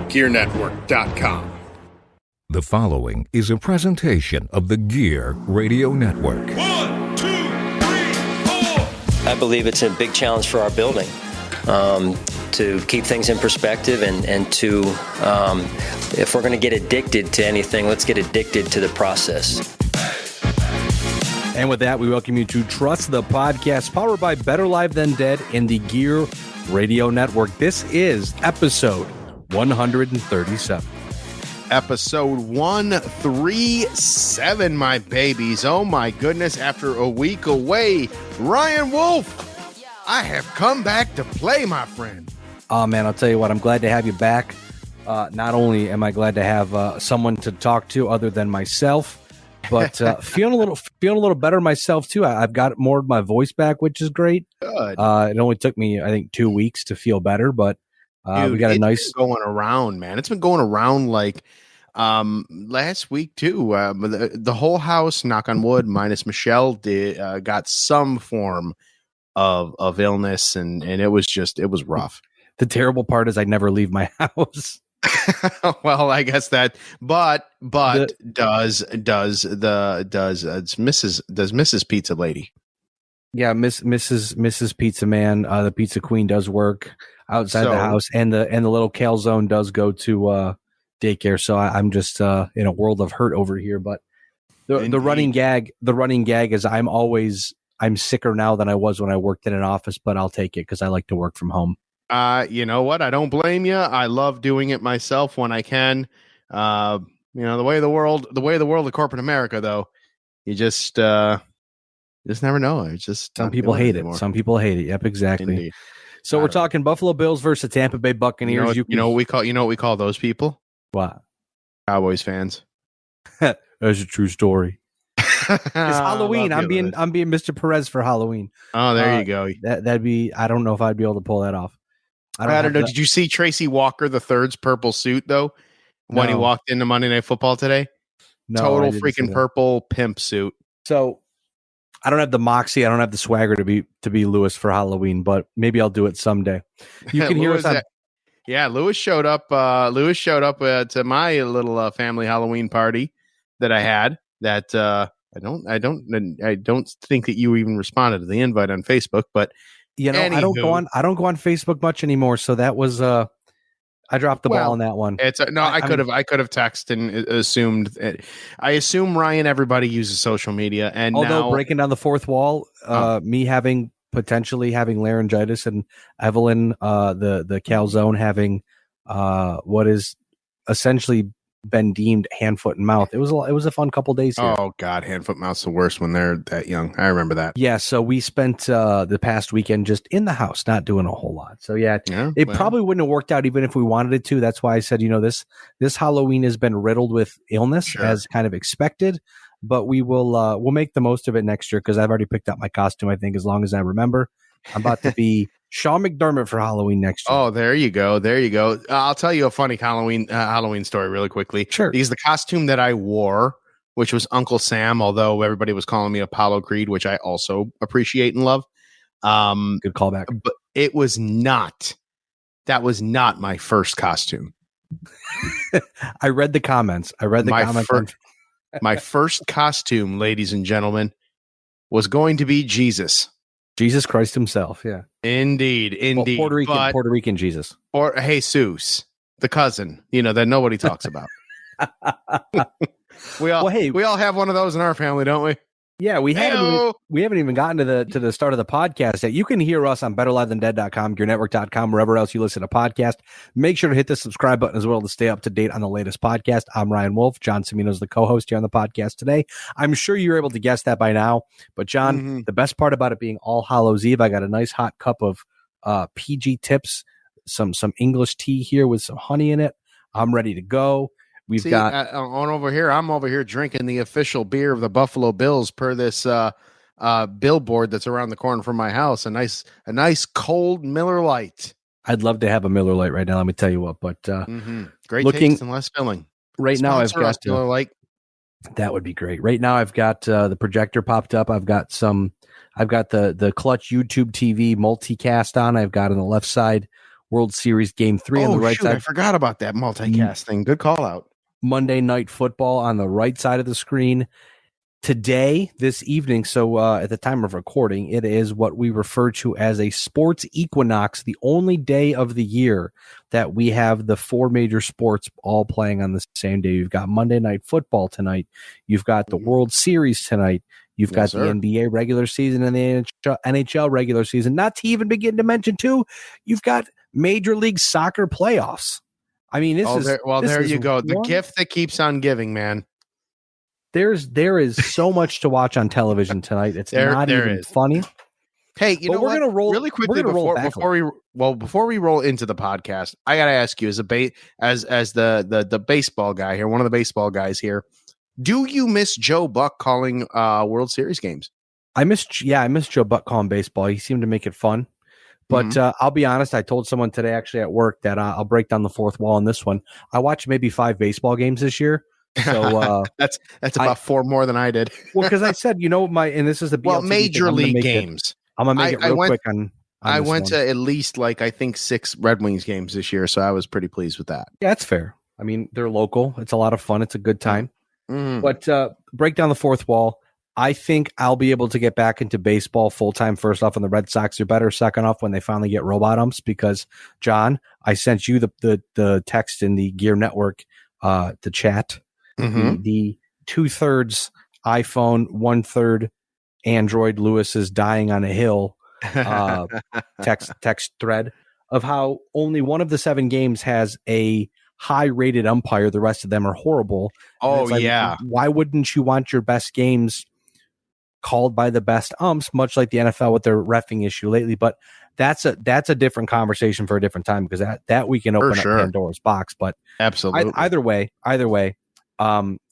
GearNetwork.com. The following is a presentation of the Gear Radio Network. 1, 2, 3, 4. I believe it's a big challenge for our building to keep things in perspective and to, if we're going to get addicted to anything, let's get addicted to the process. And with that, we welcome you to Trust the Podcast, powered by Better Live Than Dead in the Gear Radio Network. This is episode 137. Episode 137, my babies. Oh my goodness, after a week away, Ryan Wolfe, I have come back to play, my friend. Oh man, I'll tell you what, I'm glad to have you back. Not only am I glad to have someone to talk to other than myself, but feeling a little better myself too. I've got more of my voice back, which is great. Good. It only took me, I think, 2 weeks to feel better, but Dude, we got a nice going around, man. It's been going around like last week too. The whole house, knock on wood, minus Michelle, got some form of illness, and it was rough. The terrible part is I never leave my house. Well, I guess that, but does Mrs. Pizza Lady? Yeah, Mrs. Pizza Man, the Pizza Queen does work outside the house, and the little calzone does go to daycare. So I'm just in a world of hurt over here. But the running gag is I'm sicker now than I was when I worked in an office, but I'll take it because I like to work from home. You know what? I don't blame you. I love doing it myself when I can. The way of the world of corporate America, though, you just never know. It's just some people hate it. Some people hate it. Yep, exactly. Indeed. So we're talking Buffalo Bills versus Tampa Bay Buccaneers. You know what we call those people? What? Cowboys fans. That's a true story. It's Halloween. I'm being Mr. Perez for Halloween. Oh, there you go. That'd be. I don't know if I'd be able to pull that off. I don't know. Did you see Tracy Walker III's purple suit though when he walked into Monday Night Football today? No, total freaking purple pimp suit. So I don't have the moxie. I don't have the swagger to be Lewis for Halloween, but maybe I'll do it someday. You can hear us on. Yeah, Lewis showed up. To my little family Halloween party that I had. That I don't think that you even responded to the invite on Facebook, but anywho, I don't go on Facebook much anymore. So that was I dropped the ball on that one. It's I could have texted and assumed. I assume Ryan, everybody uses social media, and although now, breaking down the fourth wall, me potentially having laryngitis, and Evelyn, the calzone having what is essentially been deemed hand, foot, and mouth. It was a fun couple days here. Oh God, hand, foot, mouth's the worst when they're that young. I remember that. Yeah, so we spent the past weekend just in the house, not doing a whole lot. So it probably wouldn't have worked out even if we wanted it to. That's why I said, this Halloween has been riddled with illness, as kind of expected. But we'll make the most of it next year because I've already picked out my costume. I think as long as I remember, I'm about to be Sean McDermott for Halloween next year. Oh, there you go. I'll tell you a funny Halloween story really quickly. Sure. Because the costume that I wore, which was Uncle Sam, although everybody was calling me Apollo Creed, which I also appreciate and love. Good callback. But it was not. That was not my first costume. I read the comments. My first costume, ladies and gentlemen, was going to be Jesus Christ himself. Yeah, indeed. Well, Puerto Rican Jesus, or Jesus, the cousin, that nobody talks about. we all have one of those in our family, don't we? Yeah, we haven't even gotten to the start of the podcast yet. You can hear us on betterlivethandead.com, gearnetwork.com, wherever else you listen to podcast. Make sure to hit the subscribe button as well to stay up to date on the latest podcast. I'm Ryan Wolfe. John Cimino is the co-host here on the podcast today. I'm sure you're able to guess that by now. But John, the best part about it being All Hallows Eve, I got a nice hot cup of PG Tips, some English tea here with some honey in it. I'm ready to go. We've got on over here. I'm over here drinking the official beer of the Buffalo Bills per this billboard that's around the corner from my house. A nice cold Miller Lite. I'd love to have a Miller Lite right now. Let me tell you what. But great taste and less filling. Right now, I've got Miller Lite. That would be great. Right now, I've got the projector popped up. I've got the Clutch YouTube TV multicast on. I've got on the left side. World Series Game 3 on the right side. I forgot about that multicast thing. Good call out. Monday Night Football on the right side of the screen. Today, this evening, so at the time of recording, it is what we refer to as a sports equinox, the only day of the year that we have the four major sports all playing on the same day. You've got Monday Night Football tonight. You've got the World Series tonight. You've got the NBA regular season and the NHL regular season. Not to even begin to mention, too, you've got Major League Soccer playoffs. I mean, there you go. The gift that keeps on giving, man. There is so much to watch on television tonight. It's not even funny. Hey, you know we're what? Gonna roll really quickly before we roll into the podcast. I got to ask you as the baseball guy here, one of the baseball guys here. Do you miss Joe Buck calling World Series games? I miss Joe Buck calling baseball. He seemed to make it fun. But I'll be honest, I told someone today actually at work that I'll break down the fourth wall on this one. I watched maybe 5 baseball games this year. So that's about 4 more than I did. Well, because I said, and this is the BLT major league games. I'm gonna make it real quick on I went to at least 6 Red Wings games this year, so I was pretty pleased with that. Yeah, that's fair. I mean, they're local. It's a lot of fun. It's a good time. But break down the fourth wall. I think I'll be able to get back into baseball full time. First off, and the Red Sox are better. Second off, when they finally get robot umps, because John, I sent you the text in the Gear Network, the chat. The 2/3 iPhone, 1/3 Android. Lewis is dying on a hill. Text thread of how only one of the 7 games has a high-rated umpire. The rest of them are horrible. Why wouldn't you want your best games called by the best umps? Much like the NFL with their reffing issue lately, but that's a different conversation for a different time, because that we can open up Pandora's box. But absolutely, either way.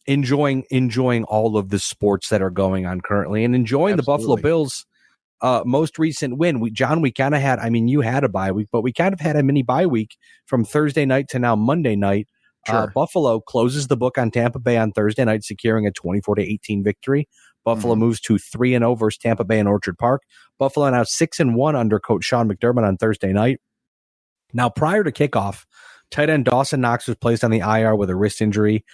Enjoying all of the sports that are going on currently, and enjoying the Buffalo Bills most recent win. We kind of had, you had a bye week, but we kind of had a mini bye week from Thursday night to now Monday night. Buffalo closes the book on Tampa Bay on Thursday night, securing a 24-18 victory. Buffalo moves to 3-0 versus Tampa Bay in Orchard Park. Buffalo now 6-1 under coach Sean McDermott on Thursday night. Now, prior to kickoff, tight end Dawson Knox was placed on the IR with a wrist injury.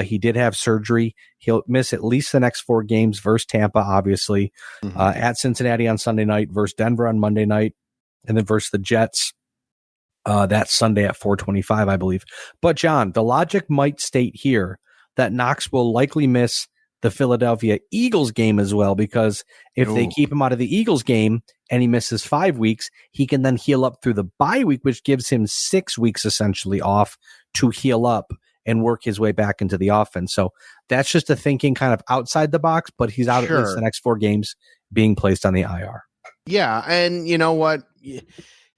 He did have surgery. He'll miss at least the next 4 games versus Tampa, obviously, at Cincinnati on Sunday night, versus Denver on Monday night, and then versus the Jets that Sunday at 4:25, I believe. But, John, the logic might state here that Knox will likely miss the Philadelphia Eagles game as well, because if they keep him out of the Eagles game and he misses 5 weeks, he can then heal up through the bye week, which gives him 6 weeks essentially off to heal up and work his way back into the offense. So that's just a thinking kind of outside the box, but he's out at least the next 4 games being placed on the IR. Yeah, and you know what?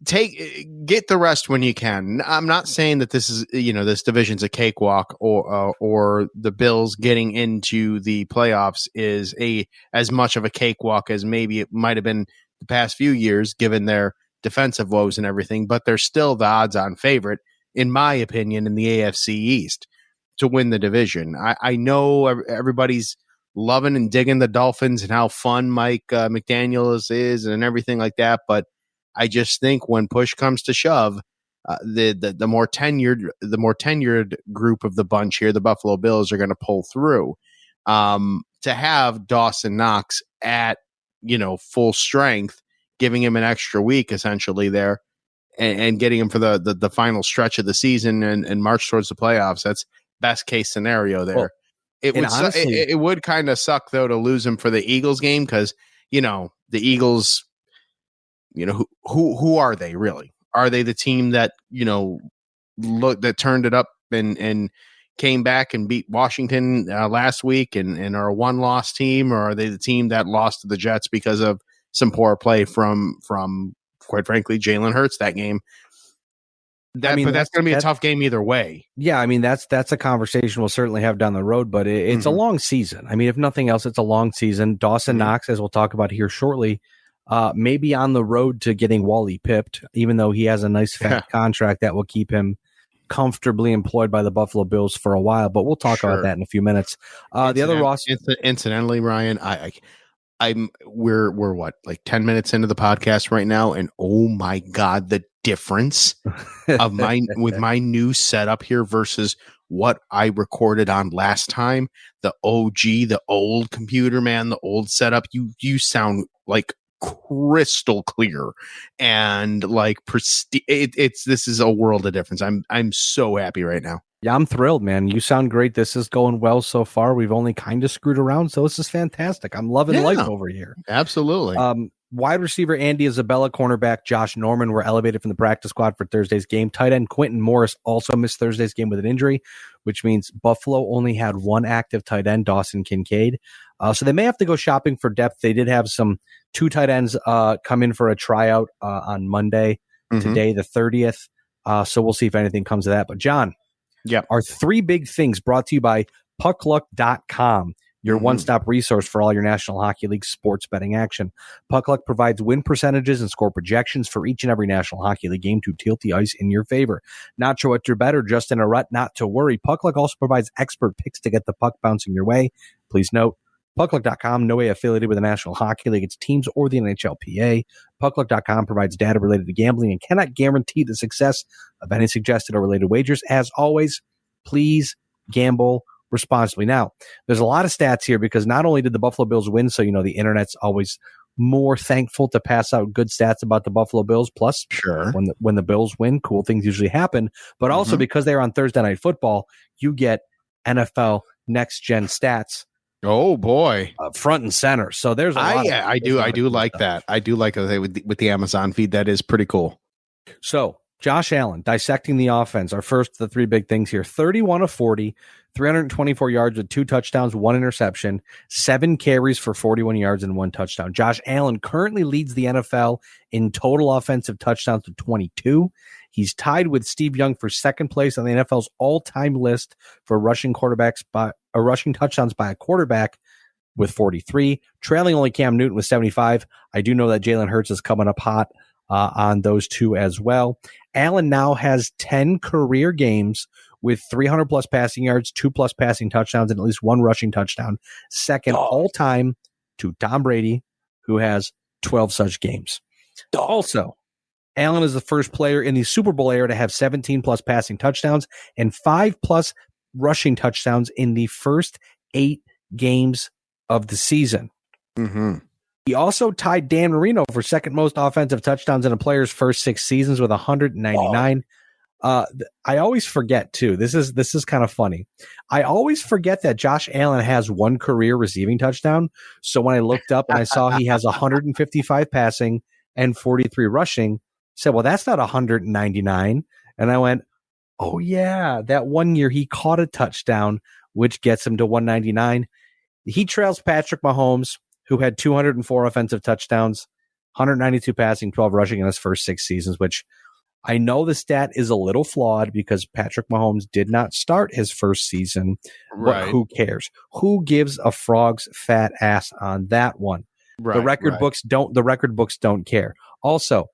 Get the rest when you can. I'm not saying that this is, this division's a cakewalk, or the Bills getting into the playoffs is as much of a cakewalk as maybe it might have been the past few years, given their defensive woes and everything. But they're still the odds-on favorite, in my opinion, in the AFC East to win the division. I know everybody's loving and digging the Dolphins and how fun Mike McDaniel is and everything like that, but I just think when push comes to shove, the more tenured group of the bunch here, the Buffalo Bills, are going to pull through. To have Dawson Knox at full strength, giving him an extra week essentially there, and getting him for the final stretch of the season and march towards the playoffs. That's best case scenario there. Well, it would kind of suck though to lose him for the Eagles game, because the Eagles. Who are they really? Are they the team that that turned it up and came back and beat Washington last week and are a 1-loss team, or are they the team that lost to the Jets because of some poor play from quite frankly Jalen Hurts that game? But that's going to be a tough game either way. Yeah, that's a conversation we'll certainly have down the road, but it's a long season. If nothing else, it's a long season. Dawson Knox, as we'll talk about here shortly, maybe on the road to getting Wally pipped, even though he has a nice fat contract that will keep him comfortably employed by the Buffalo Bills for a while. But we'll talk about that in a few minutes. The other roster, incidentally, Ryan, we're what, 10 minutes into the podcast right now, and oh my God, the difference of my new setup here versus what I recorded on last time. The OG, the old computer, man, the old setup. You sound like crystal clear and like this is a world of difference. I'm so happy right now. Yeah, I'm thrilled, man. You sound great. This is going well so far. We've only kind of screwed around, so this is fantastic. I'm loving life over here. Absolutely. Wide receiver Andy Isabella, cornerback Josh Norman were elevated from the practice squad for Thursday's game. Tight end Quentin Morris also missed Thursday's game with an injury, which means Buffalo only had one active tight end, Dawson Kincaid. So they may have to go shopping for depth. They did have two tight ends come in for a tryout on Monday, today, the 30th. So we'll see if anything comes of that. But John, our three big things brought to you by puckluck.com. Your one-stop resource for all your National Hockey League sports betting action. Puckluck provides win percentages and score projections for each and every National Hockey League game to tilt the ice in your favor. Not sure what to bet or just in a rut? Not to worry. Puckluck also provides expert picks to get the puck bouncing your way. Please note, Puckluck.com, no way affiliated with the National Hockey League, its teams, or the NHLPA. Puckluck.com provides data related to gambling and cannot guarantee the success of any suggested or related wagers. As always, please gamble responsibly. Now, there's a lot of stats here because not only did the Buffalo Bills win, so the internet's always more thankful to pass out good stats about the Buffalo Bills. Plus, when the Bills win, cool things usually happen. But also because they're on Thursday Night Football, you get NFL Next Gen stats. Oh boy, front and center. So there's a lot. I do like that. I do like that with the Amazon feed. That is pretty cool. So Josh Allen, dissecting the offense. Our first of the three big things here: 31 of 40, 324 yards with 2 touchdowns, 1 interception, 7 carries for 41 yards and 1 touchdown. Josh Allen currently leads the NFL in total offensive touchdowns with 22. He's tied with Steve Young for second place on the NFL's all-time list for rushing touchdowns by a quarterback with 43, trailing only Cam Newton with 75. I do know that Jalen Hurts is coming up hot on those two as well. Allen now has 10 career games with 300-plus passing yards, 2-plus passing touchdowns, and at least 1 rushing touchdown, second all-time to Tom Brady, who has 12 such games. Also, Allen is the first player in the Super Bowl era to have 17-plus passing touchdowns and 5-plus rushing touchdowns in the first 8 games of the season. He also tied Dan Marino for second most offensive touchdowns in a player's first 6 seasons with 199. I always forget too. This is kind of funny. I always forget that Josh Allen has 1 career receiving touchdown. So when I looked up and I saw he has 155 passing and 43 rushing, I said, well, that's not 199. And I went, oh yeah, that one year he caught a touchdown, which gets him to 199. He trails Patrick Mahomes, who had 204 offensive touchdowns, 192 passing, 12 rushing in his first 6 seasons, which I know the stat is a little flawed because Patrick Mahomes did not start his first season, but who cares? Who gives a frog's fat ass on that one? The record books don't care. Also,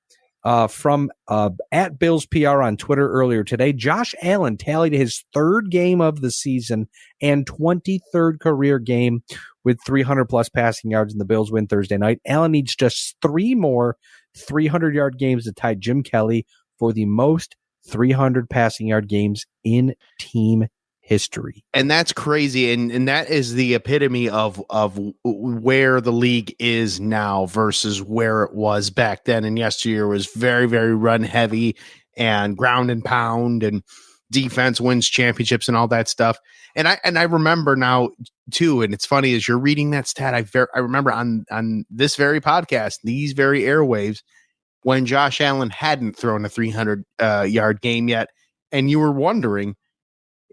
from at Bills PR on Twitter earlier today, Josh Allen tallied his 3rd game of the season and 23rd career game with 300-plus passing yards, and the Bills win Thursday night. Allen needs just 3 more 300-yard games to tie Jim Kelly for the most 300 passing yard games in team history. And that's crazy. And that is the epitome of where the league is now versus where it was back then. And yesteryear was very, very run heavy and ground and pound and defense wins championships and all that stuff. And I remember now too, and it's funny as you're reading that stat, I remember on this very podcast, these very airwaves, when Josh Allen hadn't thrown a 300 yard game yet, and you were wondering,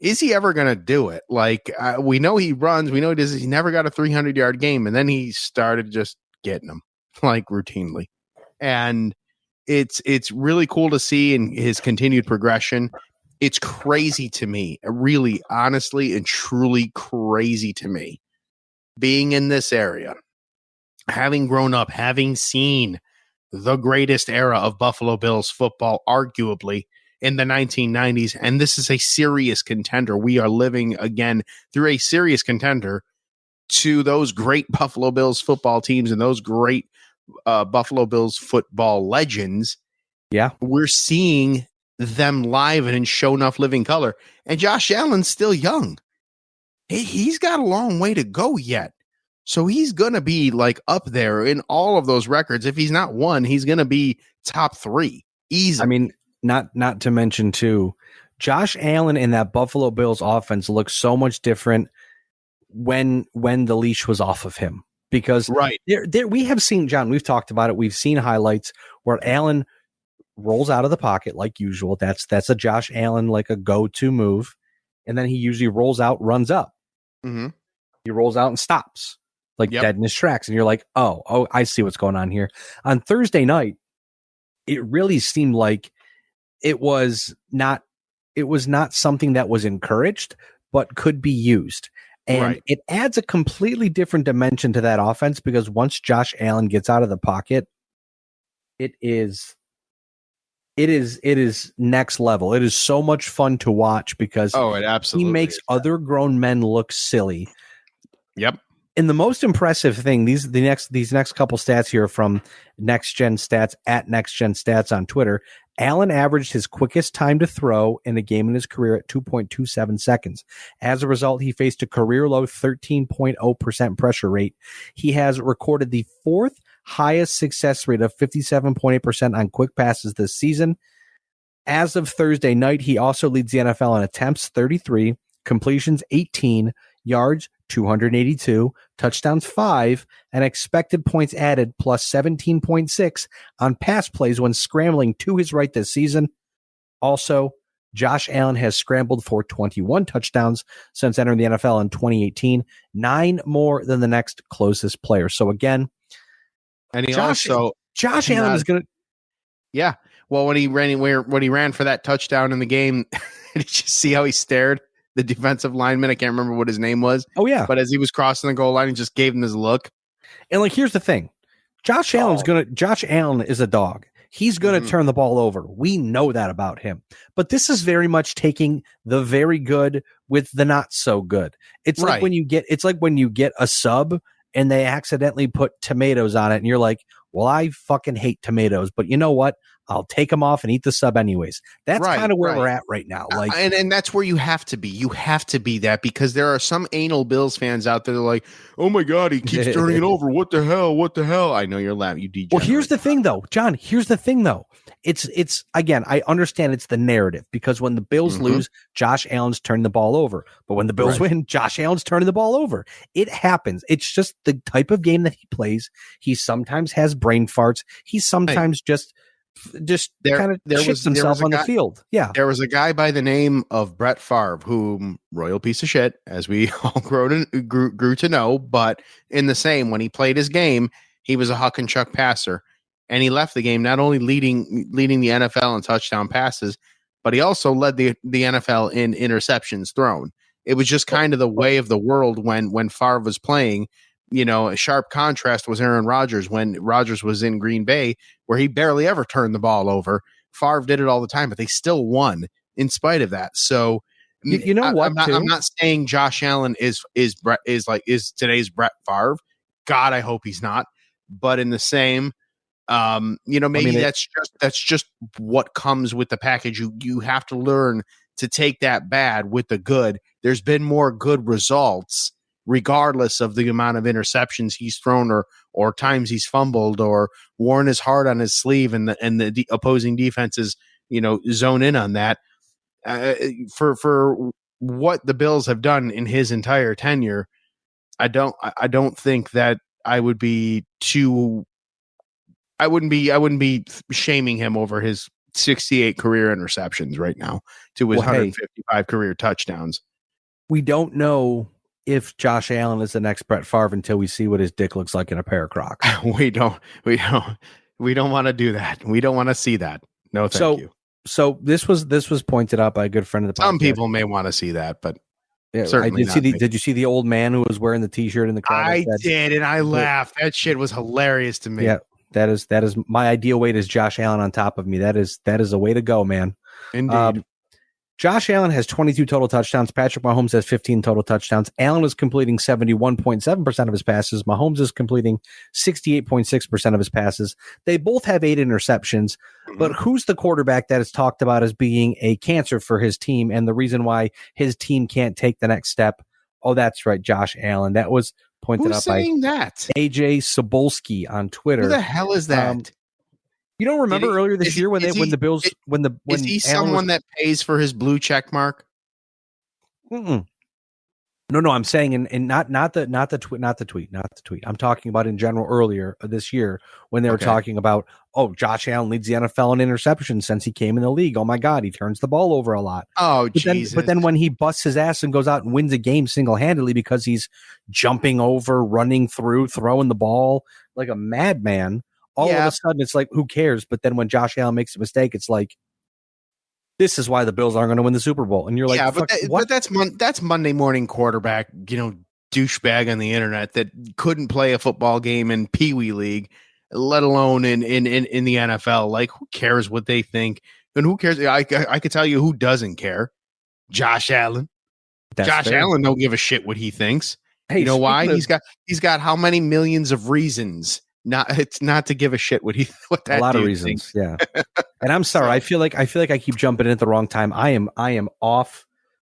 is he ever going to do it? Like we know he runs, we know he does. He never got a 300 yard game, and then he started just getting them like routinely, and it's really cool to see in his continued progression. It's crazy to me, really, honestly, and truly crazy to me, being in this area, having grown up, having seen the greatest era of Buffalo Bills football, arguably in the 1990s. And this is a serious contender. We are living again through a serious contender to those great Buffalo Bills football teams and those great Buffalo Bills football legends. Yeah. We're seeing them live and in show enough living color. And Josh Allen's still young. He's got a long way to go yet. So he's going to be like up there in all of those records. If he's not one, he's going to be top 3. Easy. I mean, not to mention too, Josh Allen in that Buffalo Bills offense looks so much different when the leash was off of him. Because right. There we have seen, John, we've talked about it. We've seen highlights where Allen rolls out of the pocket like usual. That's a Josh Allen, like a go-to move. And then he usually rolls out, runs up. Mm-hmm. He rolls out and stops, like dead in his tracks. And you're like, oh, I see what's going on here. On Thursday night, it really seemed like it was not something that was encouraged, but could be used. And it adds a completely different dimension to that offense, because once Josh Allen gets out of the pocket, it is next level. It is so much fun to watch because it absolutely he makes other grown men look silly. Yep. And the most impressive thing, these next couple stats here from Next Gen Stats at Next Gen Stats on Twitter. Allen averaged his quickest time to throw in a game in his career at 2.27 seconds. As a result, he faced a career low 13.0% pressure rate. He has recorded the 4th highest success rate of 57.8% on quick passes this season. As of Thursday night, he also leads the NFL in attempts 33, completions 18, yards 282, touchdowns 5, and expected points added plus 17.6 on pass plays when scrambling to his right this season. Also, Josh Allen has scrambled for 21 touchdowns since entering the NFL in 2018, 9 more than the next closest player. So again, and he Josh Allen is going to. Yeah. Well, when he ran for that touchdown in the game, did you see how he stared? The defensive lineman, I can't remember what his name was. Oh, yeah. But as he was crossing the goal line, he just gave him this look. And like, here's the thing. Josh Allen is a dog. He's going to turn the ball over. We know that about him. But this is very much taking the very good with the not so good. It's like when you get a sub and they accidentally put tomatoes on it and you're like, well, I fucking hate tomatoes, but you know what? I'll take them off and eat the sub anyways. That's kind of where we're at right now. Like, and that's where you have to be. You have to be that, because there are some anal Bills fans out there that are like, oh my God, he keeps turning it over. What the hell? What the hell? I know you're laughing. You degenerate. Well, here's the thing though, John, it's again, I understand it's the narrative, because when the Bills lose, Josh Allen's turning the ball over. But when the Bills win, Josh Allen's turning the ball over. It happens. It's just the type of game that he plays. He sometimes has brain farts. He sometimes just kind of shits himself on the field. Yeah. There was a guy by the name of Brett Favre, whom royal piece of shit, as we all grew to know. But in the same, when he played his game, he was a huck and chuck passer. And he left the game not only leading the NFL in touchdown passes, but he also led the NFL in interceptions thrown. It was just kind of the way of the world when Favre was playing. You know, a sharp contrast was Aaron Rodgers when Rodgers was in Green Bay, where he barely ever turned the ball over. Favre did it all the time, but they still won in spite of that. So, you know what? I'm not saying Josh Allen is today's Brett Favre. God, I hope he's not. But in the same, maybe that's just what comes with the package. You have to learn to take that bad with the good. There's been more good results, regardless of the amount of interceptions he's thrown or times he's fumbled or worn his heart on his sleeve, and the opposing defenses, zone in on that. For what the Bills have done in his entire tenure, I don't think that I wouldn't be shaming him over his 68 career interceptions right now to his 155 career touchdowns. We don't know if Josh Allen is the next Brett Favre until we see what his dick looks like in a pair of Crocs. We don't want to do that. We don't want to see that. No, thank you. So this was pointed out by a good friend of the podcast. Some people may want to see that, but certainly did you see the old man who was wearing the t-shirt in the crowd? I did, and I laughed. That shit was hilarious to me. Yeah, that is my ideal weight is Josh Allen on top of me. That is a way to go, man. Indeed. Josh Allen has 22 total touchdowns. Patrick Mahomes has 15 total touchdowns. Allen is completing 71.7% of his passes. Mahomes is completing 68.6% of his passes. They both have 8 interceptions, but who's the quarterback that is talked about as being a cancer for his team and the reason why his team can't take the next step? Oh, that's right, Josh Allen. That was pointed out by AJ Sobolski on Twitter. Who the hell is that? You don't remember earlier this year when the Bills when is he Allen someone that pays for his blue check mark? No, I'm saying in not the tweet. I'm talking about in general earlier this year when they were talking about, oh, Josh Allen leads the NFL in interceptions since he came in the league. Oh my God, he turns the ball over a lot. Oh, Jesus. But then when he busts his ass and goes out and wins a game single-handedly because he's jumping over, running through, throwing the ball like a madman, all of a sudden it's like, who cares? But then when Josh Allen makes a mistake, it's like, this is why the Bills aren't going to win the Super Bowl. And you're like, but that's Monday morning quarterback, douchebag on the internet that couldn't play a football game in Pee Wee League, let alone in the NFL. Like, who cares what they think? And who cares? I could tell you who doesn't care. Josh Allen. Josh Allen don't give a shit what he thinks. Hey, you know why? He's got how many millions of reasons not to give a shit what that a lot of reasons thinks. Yeah. And I'm sorry, I feel like I keep jumping in at the wrong time. I am off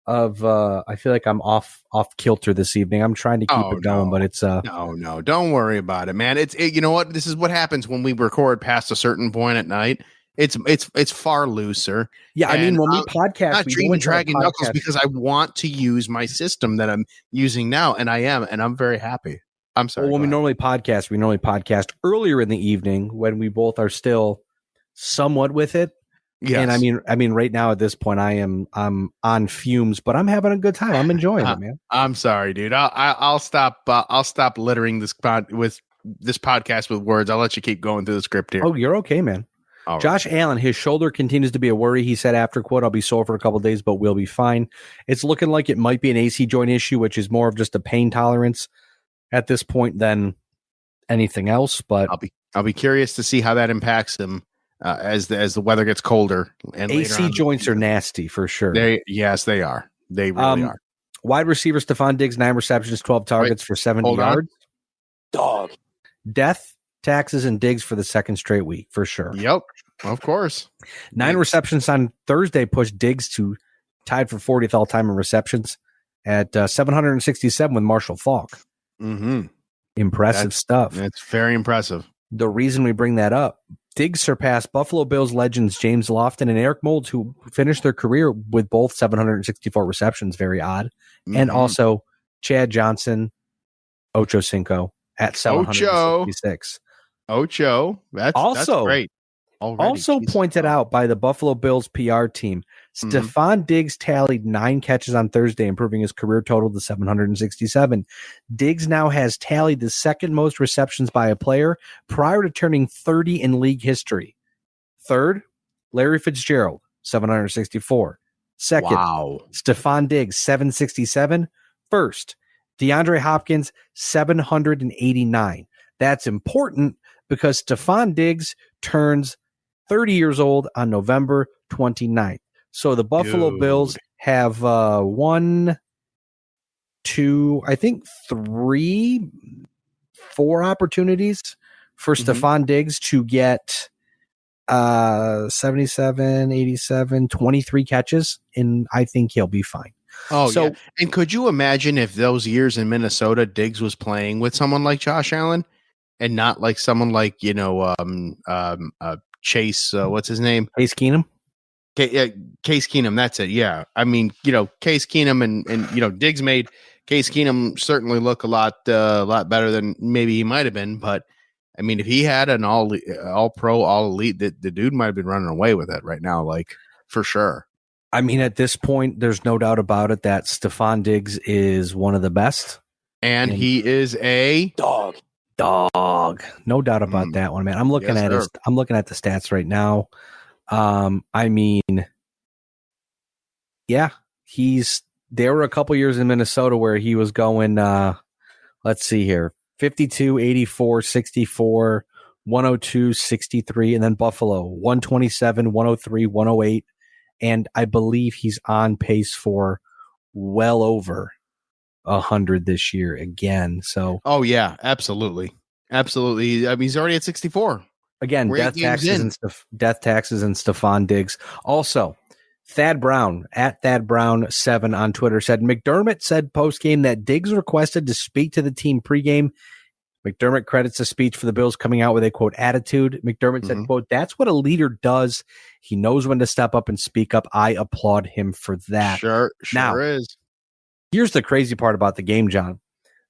of I feel like I'm off kilter this evening. I'm trying to keep it going, but it's no, don't worry about it, man. You know what, this is what happens when we record past a certain point at night. It's far looser. Yeah, I mean, when we podcast, not dreaming dragging knuckles because I want to use my system that I'm using now, and I'm very happy. I'm sorry. Well, when we normally podcast earlier in the evening when we both are still somewhat with it. Yes. And I mean, right now at this point, I'm on fumes, but I'm having a good time. I'm enjoying it, man. I'm sorry, dude. I'll stop. I'll stop littering this podcast with words. I'll let you keep going through the script here. Oh, you're okay, man. All Josh Allen, his shoulder continues to be a worry. He said after, quote, I'll be sore for a couple of days, but we'll be fine. It's looking like it might be an AC joint issue, which is more of just a pain tolerance at this point than anything else. But I'll be curious to see how that impacts him as the weather gets colder. And AC joints are nasty for sure. Yes, they are. They really are. Wide receiver Stephon Diggs, 9 receptions, 12 targets for 70 yards. Dog. Death, taxes, and Diggs for the second straight week for sure. Yep, of course. 9 receptions on Thursday pushed Diggs to tied for 40th all time in receptions at 767 with Marshall Faulk. Mm-hmm. Impressive stuff. That's very impressive. The reason we bring that up, Diggs surpassed Buffalo Bills legends James Lofton and Eric Moulds, who finished their career with both 764 receptions. Very odd. Mm-hmm. And also Chad Johnson, Ocho Cinco at 766. Ocho. That's great. Also pointed out by the Buffalo Bills PR team, Stephon Diggs tallied 9 catches on Thursday, improving his career total to 767. Diggs now has tallied the second most receptions by a player prior to turning 30 in league history. Third, Larry Fitzgerald, 764. Second, Stephon Diggs, 767. First, DeAndre Hopkins, 789. That's important because Stephon Diggs turns 30 years old on November 29th. So the Buffalo Bills have 1, 2, I think 3, 4 opportunities for Stephon Diggs to get 77, 87, 23 catches, and I think he'll be fine. Oh, so, yeah. And could you imagine if those years in Minnesota, Diggs was playing with someone like Josh Allen and not like someone like, Chase, what's his name? Case Keenum? Case Keenum, that's it. Yeah. I mean, Case Keenum and Diggs made Case Keenum certainly look a lot better than maybe he might have been. But I mean, if he had an all pro, all elite, the dude might have been running away with it right now, like for sure. I mean, at this point, there's no doubt about it that Stephon Diggs is one of the best. And he is a dog. No doubt about that one, man. I'm looking at I'm looking at the stats right now. I mean, yeah, there were a couple years in Minnesota where he was going, let's see here, 52, 84, 64, 102, 63, and then Buffalo, 127, 103, 108, and I believe he's on pace for well over 100 this year again. So, oh yeah, absolutely. I mean, he's already at 64. again, We're 8 death games taxes in. and Stephon Diggs. Also, Thad Brown at Thad Brown 7 on Twitter said McDermott said post game that Diggs requested to speak to the team pregame. McDermott credits the speech for the Bills coming out with a quote attitude. McDermott said, quote, "That's what a leader does. He knows when to step up and speak up. I applaud him for that." Sure Now, is. here's the crazy part about the game, John.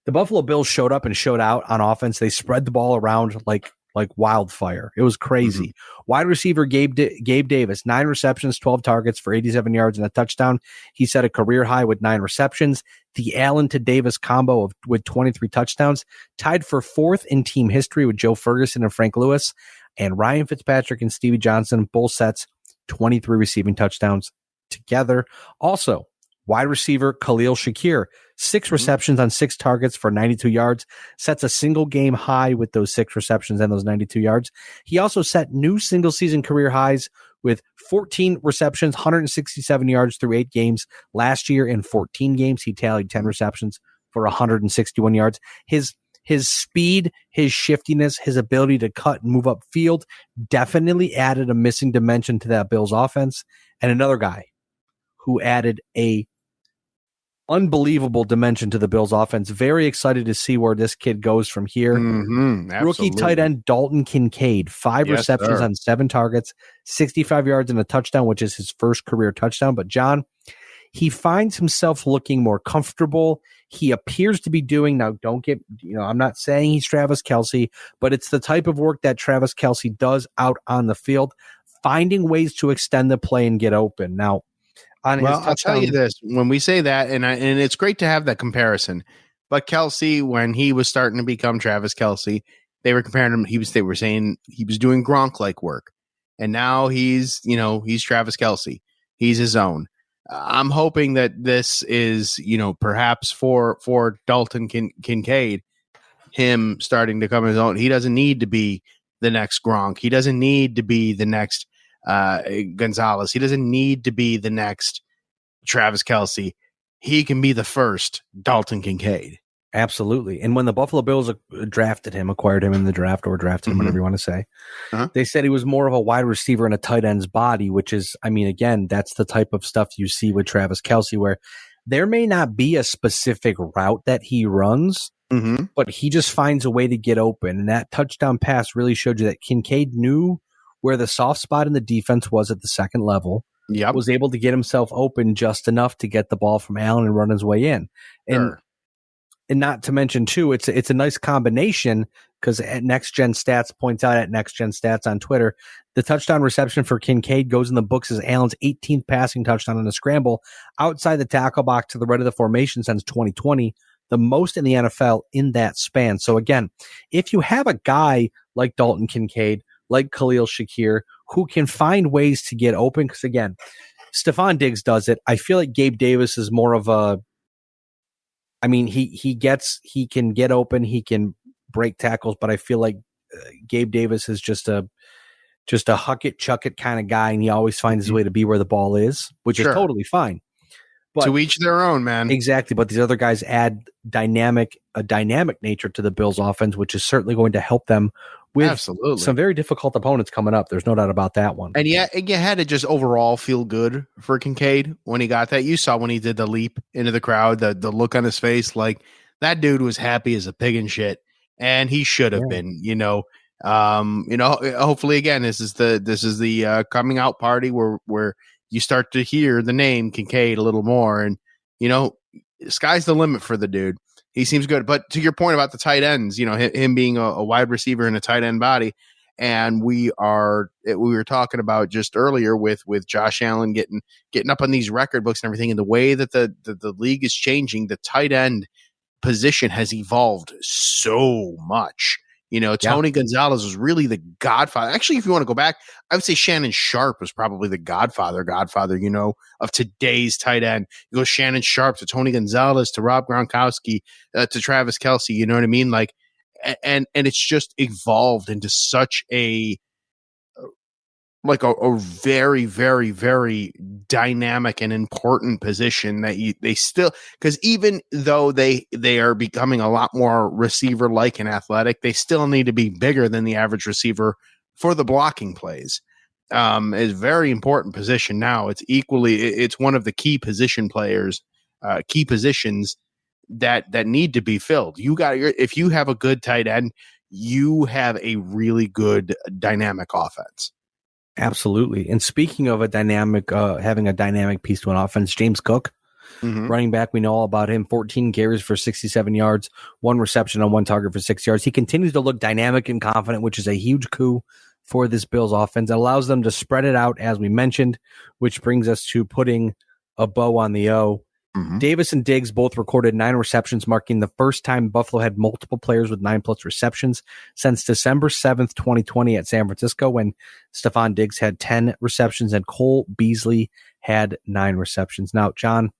The Buffalo Bills showed up and showed out on offense. They spread the ball around like wildfire. It was crazy. Wide receiver Gabe Davis, 9 receptions, 12 targets for 87 yards and a touchdown. He set a career high with 9 receptions. The Allen to Davis combo with 23 touchdowns, tied for 4th in team history with Joe Ferguson and Frank Lewis. And Ryan Fitzpatrick and Stevie Johnson both sets 23 receiving touchdowns together. Also, wide receiver Khalil Shakir, 6 receptions on 6 targets for 92 yards, sets a single game high with those 6 receptions and those 92 yards. He also set new single season career highs with 14 receptions, 167 yards through 8 games. Last year in 14 games, he tallied 10 receptions for 161 yards. His speed, his shiftiness, his ability to cut and move up field definitely added a missing dimension to that Bills offense. And another guy who added a unbelievable dimension to the Bills offense. Very excited to see where this kid goes from here. Rookie tight end Dalton Kincaid, 5 receptions on 7 targets, 65 yards and a touchdown, which is his first career touchdown. But John, he finds himself looking more comfortable. He appears to be doing, now don't get, I'm not saying he's Travis Kelce, but it's the type of work that Travis Kelce does out on the field, finding ways to extend the play and get open. Now, I'll tell you this, when we say that, and it's great to have that comparison, but Kelce, when he was starting to become Travis Kelce, they were comparing him. They were saying he was doing Gronk-like work, and now he's Travis Kelce. He's his own. I'm hoping that this is, perhaps for Dalton Kincaid, him starting to come his own. He doesn't need to be the next Gronk. He doesn't need to be the next Gonzalez. He doesn't need to be the next Travis Kelce. He can be the first Dalton Kincaid. Absolutely. And when the Buffalo Bills acquired him in the draft, or drafted him, whatever you want to say, they said he was more of a wide receiver in a tight end's body, which is, again, that's the type of stuff you see with Travis Kelce, where there may not be a specific route that he runs, but he just finds a way to get open. And that touchdown pass really showed you that Kincaid knew where the soft spot in the defense was at the second level, was able to get himself open just enough to get the ball from Allen and run his way in. And not to mention, too, it's a nice combination, because at Next Gen Stats points out at Next Gen Stats on Twitter, the touchdown reception for Kincaid goes in the books as Allen's 18th passing touchdown on a scramble outside the tackle box to the right of the formation since 2020, the most in the NFL in that span. So again, if you have a guy like Dalton Kincaid, like Khalil Shakir, who can find ways to get open, because again, Stephon Diggs does it. I feel like Gabe Davis is more of a, he can get open, he can break tackles, but I feel like Gabe Davis is just a huck it, chuck it kind of guy, and he always finds his way to be where the ball is, which is totally fine. But, to each their own, man. Exactly, but these other guys add a dynamic nature to the Bills' offense, which is certainly going to help them with some very difficult opponents coming up. There's no doubt about that one. And yeah, you had to just overall feel good for Kincaid when he got that. You saw when he did the leap into the crowd, the look on his face, like that dude was happy as a pig in shit, and he should have been. Hopefully, again, this is the coming out party where you start to hear the name Kincaid a little more, and sky's the limit for the dude. He seems good. But to your point about the tight ends, him being a wide receiver in a tight end body, and we were talking about just earlier with Josh Allen getting up on these record books and everything, and the way that the league is changing, the tight end position has evolved so much. Tony Gonzalez was really the godfather. Actually, if you want to go back, I would say Shannon Sharp was probably the godfather, of today's tight end. You go Shannon Sharp to Tony Gonzalez to Rob Gronkowski to Travis Kelce. You know what I mean? Like, and it's just evolved into such a like a very, very, very dynamic and important position that they still, because even though they are becoming a lot more receiver like and athletic, they still need to be bigger than the average receiver for the blocking plays. Is a very important position now. It's one of the key positions that need to be filled. If you have a good tight end, you have a really good dynamic offense. Absolutely. And speaking of having a dynamic piece to an offense, James Cook, running back, we know all about him. 14 carries for 67 yards, 1 reception on 1 target for 6 yards. He continues to look dynamic and confident, which is a huge coup for this Bills offense. It allows them to spread it out, as we mentioned, which brings us to putting a bow on the O. Davis and Diggs both recorded 9 receptions, marking the first time Buffalo had multiple players with 9+ receptions since December 7th, 2020 at San Francisco, when Stephon Diggs had 10 receptions and Cole Beasley had 9 receptions. Now, John,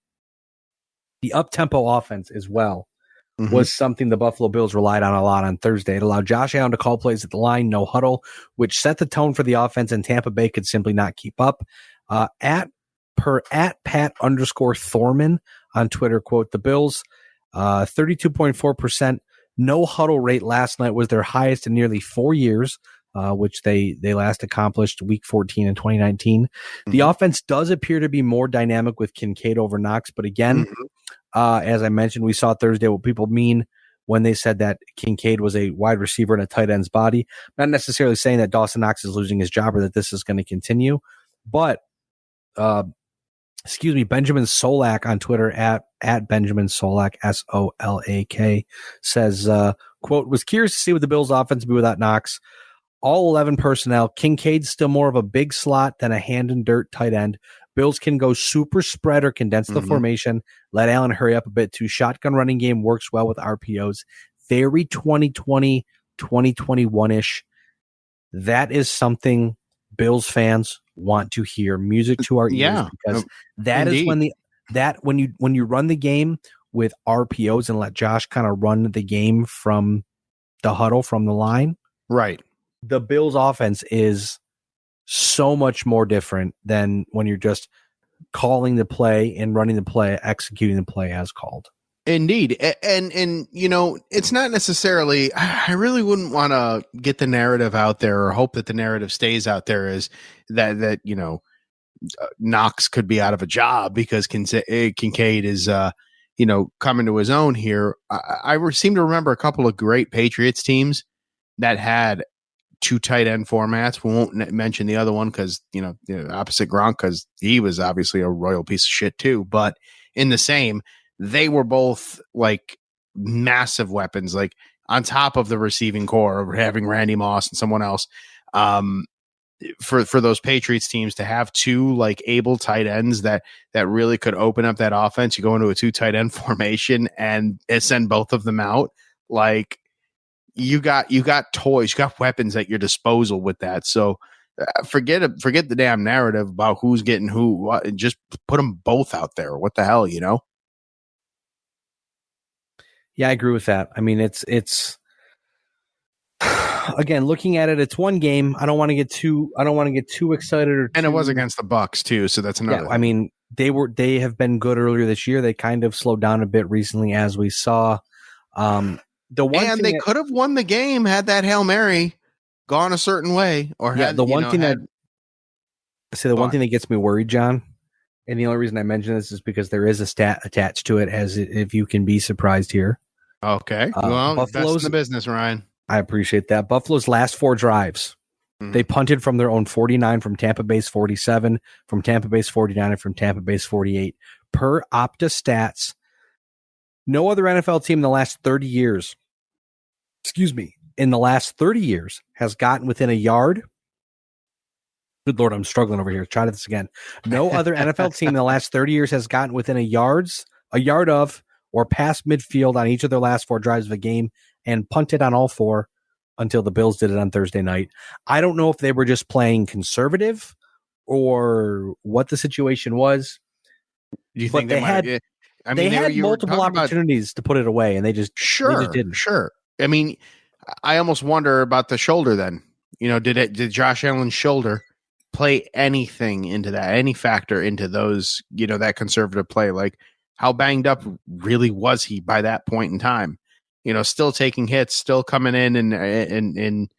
the up-tempo offense as well was something the Buffalo Bills relied on a lot on Thursday. It allowed Josh Allen to call plays at the line, no huddle, which set the tone for the offense, and Tampa Bay could simply not keep up. At Pat_Thorman on Twitter, quote, the Bills 32.4% no huddle rate last night was their highest in nearly 4 years, which they last accomplished week 14 in 2019. The offense does appear to be more dynamic with Kincaid over Knox, but again, as I mentioned, we saw Thursday what people mean when they said that Kincaid was a wide receiver in a tight end's body. Not necessarily saying that Dawson Knox is losing his job or that this is going to continue, but Benjamin Solak on Twitter at Benjamin Solak, Solak, says, quote, was curious to see what the Bills offense would be without Knox. All 11 personnel. Kincaid's still more of a big slot than a hand and dirt tight end. Bills can go super spread or condense the formation. Let Allen hurry up a bit too. Shotgun running game works well with RPOs. Very 2020, 2021-ish. That is something Bills fans want to hear. Music to our ears, because that is when when you run the game with RPOs and let Josh kind of run the game from the huddle, from the line. Right. The Bills offense is so much more different than when you're just calling the play and running the play, executing the play as called. Indeed. And you know, it's not necessarily, I really wouldn't want to get the narrative out there or hope that the narrative stays out there is that you know, Knox could be out of a job because Kincaid is, you know, coming to his own here. I seem to remember a couple of great Patriots teams that had 2 tight end formats. We won't mention the other one because, you know, opposite Gronk, because he was obviously a royal piece of shit too. But in the same, they were both like massive weapons, like on top of the receiving core, having Randy Moss and someone else. For those Patriots teams to have 2 like able tight ends that really could open up that offense, you go into a 2 tight end formation and send both of them out. Like you got toys, you got weapons at your disposal with that. So forget the damn narrative about who's getting who, and just put them both out there. What the hell, you know? Yeah, I agree with that. I mean, it's again, looking at it, it's one game. I don't want to get too excited. And it was against the Bucs too, so that's another. Yeah, I mean, they have been good earlier this year. They kind of slowed down a bit recently, as we saw. They could have won the game had that Hail Mary gone a certain way, or one thing that gets me worried, John, and the only reason I mention this is because there is a stat attached to it, as if you can be surprised here. Okay, well, Buffalo's in the business, Ryan. I appreciate that. Buffalo's last 4 drives, they punted from their own 49, from Tampa Bay's 47, from Tampa Bay's 49, and from Tampa Bay's 48. Per Opta Stats, no other NFL team in the last 30 years, has gotten within a yard. Good Lord, I'm struggling over here. Try this again. No other NFL team in the last 30 years has gotten within a yard of, or past midfield on each of their last 4 drives of a game and punted on all 4 until the Bills did it on Thursday night. I don't know if they were just playing conservative or what the situation was. Do you think they had multiple opportunities to put it away, and they just didn't. Sure. I mean, I almost wonder about the shoulder then. You know, did Josh Allen's shoulder play anything into that, any factor into those, that conservative play? Like, how banged up really was he by that point in time? Still taking hits, still coming in and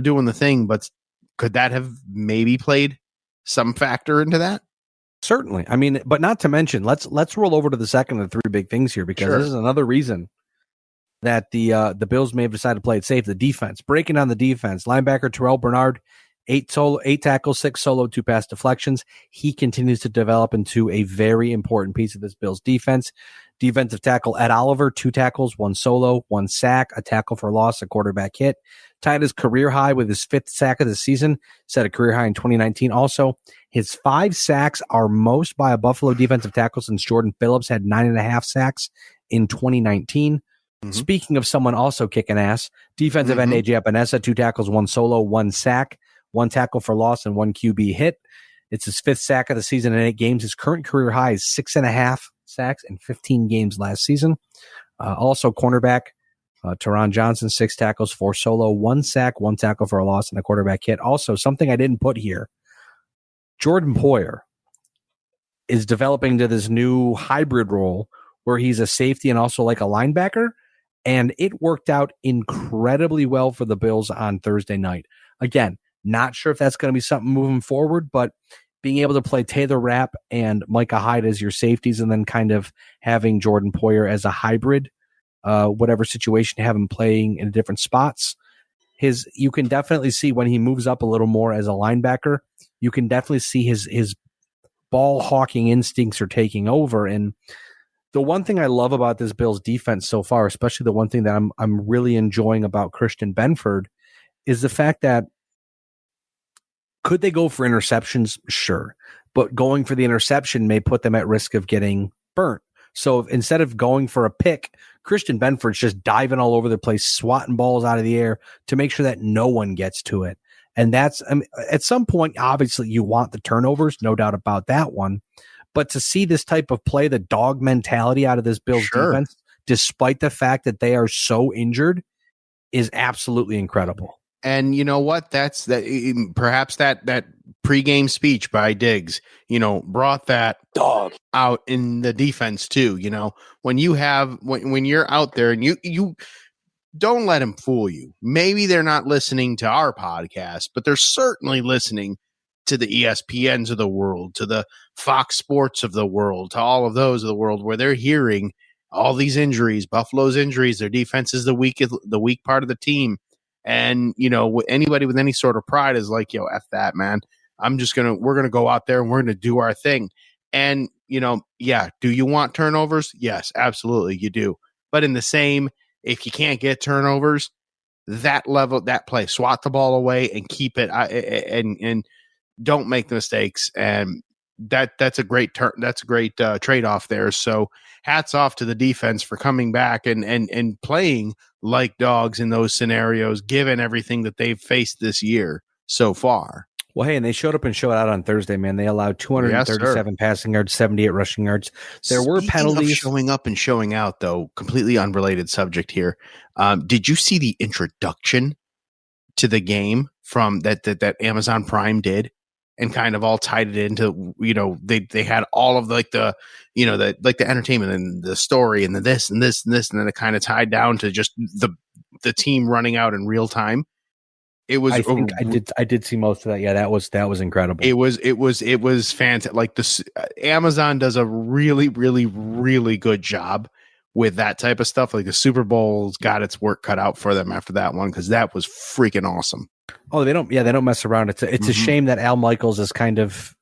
doing the thing, but could that have maybe played some factor into that? Certainly. I mean, but not to mention, let's roll over to the second of the three big things here, because this is another reason that the Bills may have decided to play it safe. The defense, breaking down the defense, linebacker Terrell Bernard, 8 tackles, 6 solo, 2 pass deflections. He continues to develop into a very important piece of this Bills defense. Defensive tackle Ed Oliver, 2 tackles, 1 solo, 1 sack, a tackle for loss, a quarterback hit. Tied his career high with his 5th sack of the season, set a career high in 2019. Also, his 5 sacks are most by a Buffalo defensive tackle since Jordan Phillips had 9.5 sacks in 2019. Mm-hmm. Speaking of someone also kicking ass, defensive end AJ Epinesa, 2 tackles, 1 solo, 1 sack, 1 tackle for loss, and 1 QB hit. It's his 5th sack of the season in 8 games. His current career high is 6.5 sacks in 15 games last season. Also, cornerback Teron Johnson, 6 tackles, 4 solo, 1 sack, 1 tackle for a loss, and a quarterback hit. Also, something I didn't put here, Jordan Poyer is developing into this new hybrid role where he's a safety and also like a linebacker, and it worked out incredibly well for the Bills on Thursday night. Again, not sure if that's going to be something moving forward, but being able to play Taylor Rapp and Micah Hyde as your safeties, and then kind of having Jordan Poyer as a hybrid, whatever situation, have him playing in different spots. You can definitely see when he moves up a little more as a linebacker, you can definitely see his ball hawking instincts are taking over. And the one thing I love about this Bills defense so far, especially the one thing that I'm really enjoying about Christian Benford, is the fact that could they go for interceptions? Sure. But going for the interception may put them at risk of getting burnt. So instead of going for a pick, Christian Benford's just diving all over the place, swatting balls out of the air to make sure that no one gets to it. And that's, at some point, obviously you want the turnovers, no doubt about that one. But to see this type of play, the dog mentality out of this Bills defense, despite the fact that they are so injured, is absolutely incredible. And you know what? Perhaps that pregame speech by Diggs, brought that dog out in the defense too. When you're out there and you don't let him fool you. Maybe they're not listening to our podcast, but they're certainly listening to the ESPNs of the world, to the Fox Sports of the world, to all of those of the world, where they're hearing all these injuries, Buffalo's injuries, their defense is the weak part of the team. And, anybody with any sort of pride is like, F that, man. We're going to go out there and we're going to do our thing. And, do you want turnovers? Yes, absolutely. You do. But in the same, if you can't get turnovers, that play, swat the ball away and keep it and don't make the mistakes. And that's a great trade-off there. So hats off to the defense for coming back and playing like dogs in those scenarios, given everything that they've faced this year so far. Well, hey, and they showed up and showed out on Thursday, man. They allowed 237 passing yards, 78 rushing yards. There were penalties. Of showing up and showing out, though, completely unrelated subject here. Did you see the introduction to the game from that Amazon Prime did? And kind of all tied it into, they had all of the entertainment and the story and the this and this and this, and then it kind of tied down to just the team running out in real time. It was. I did see most of that. Yeah, that was incredible. It was fantastic. Like Amazon does a really, really, really good job with that type of stuff. Like the Super Bowl's got its work cut out for them after that one, because that was freaking awesome. Oh, they don't mess around. It's a shame that Al Michaels is kind of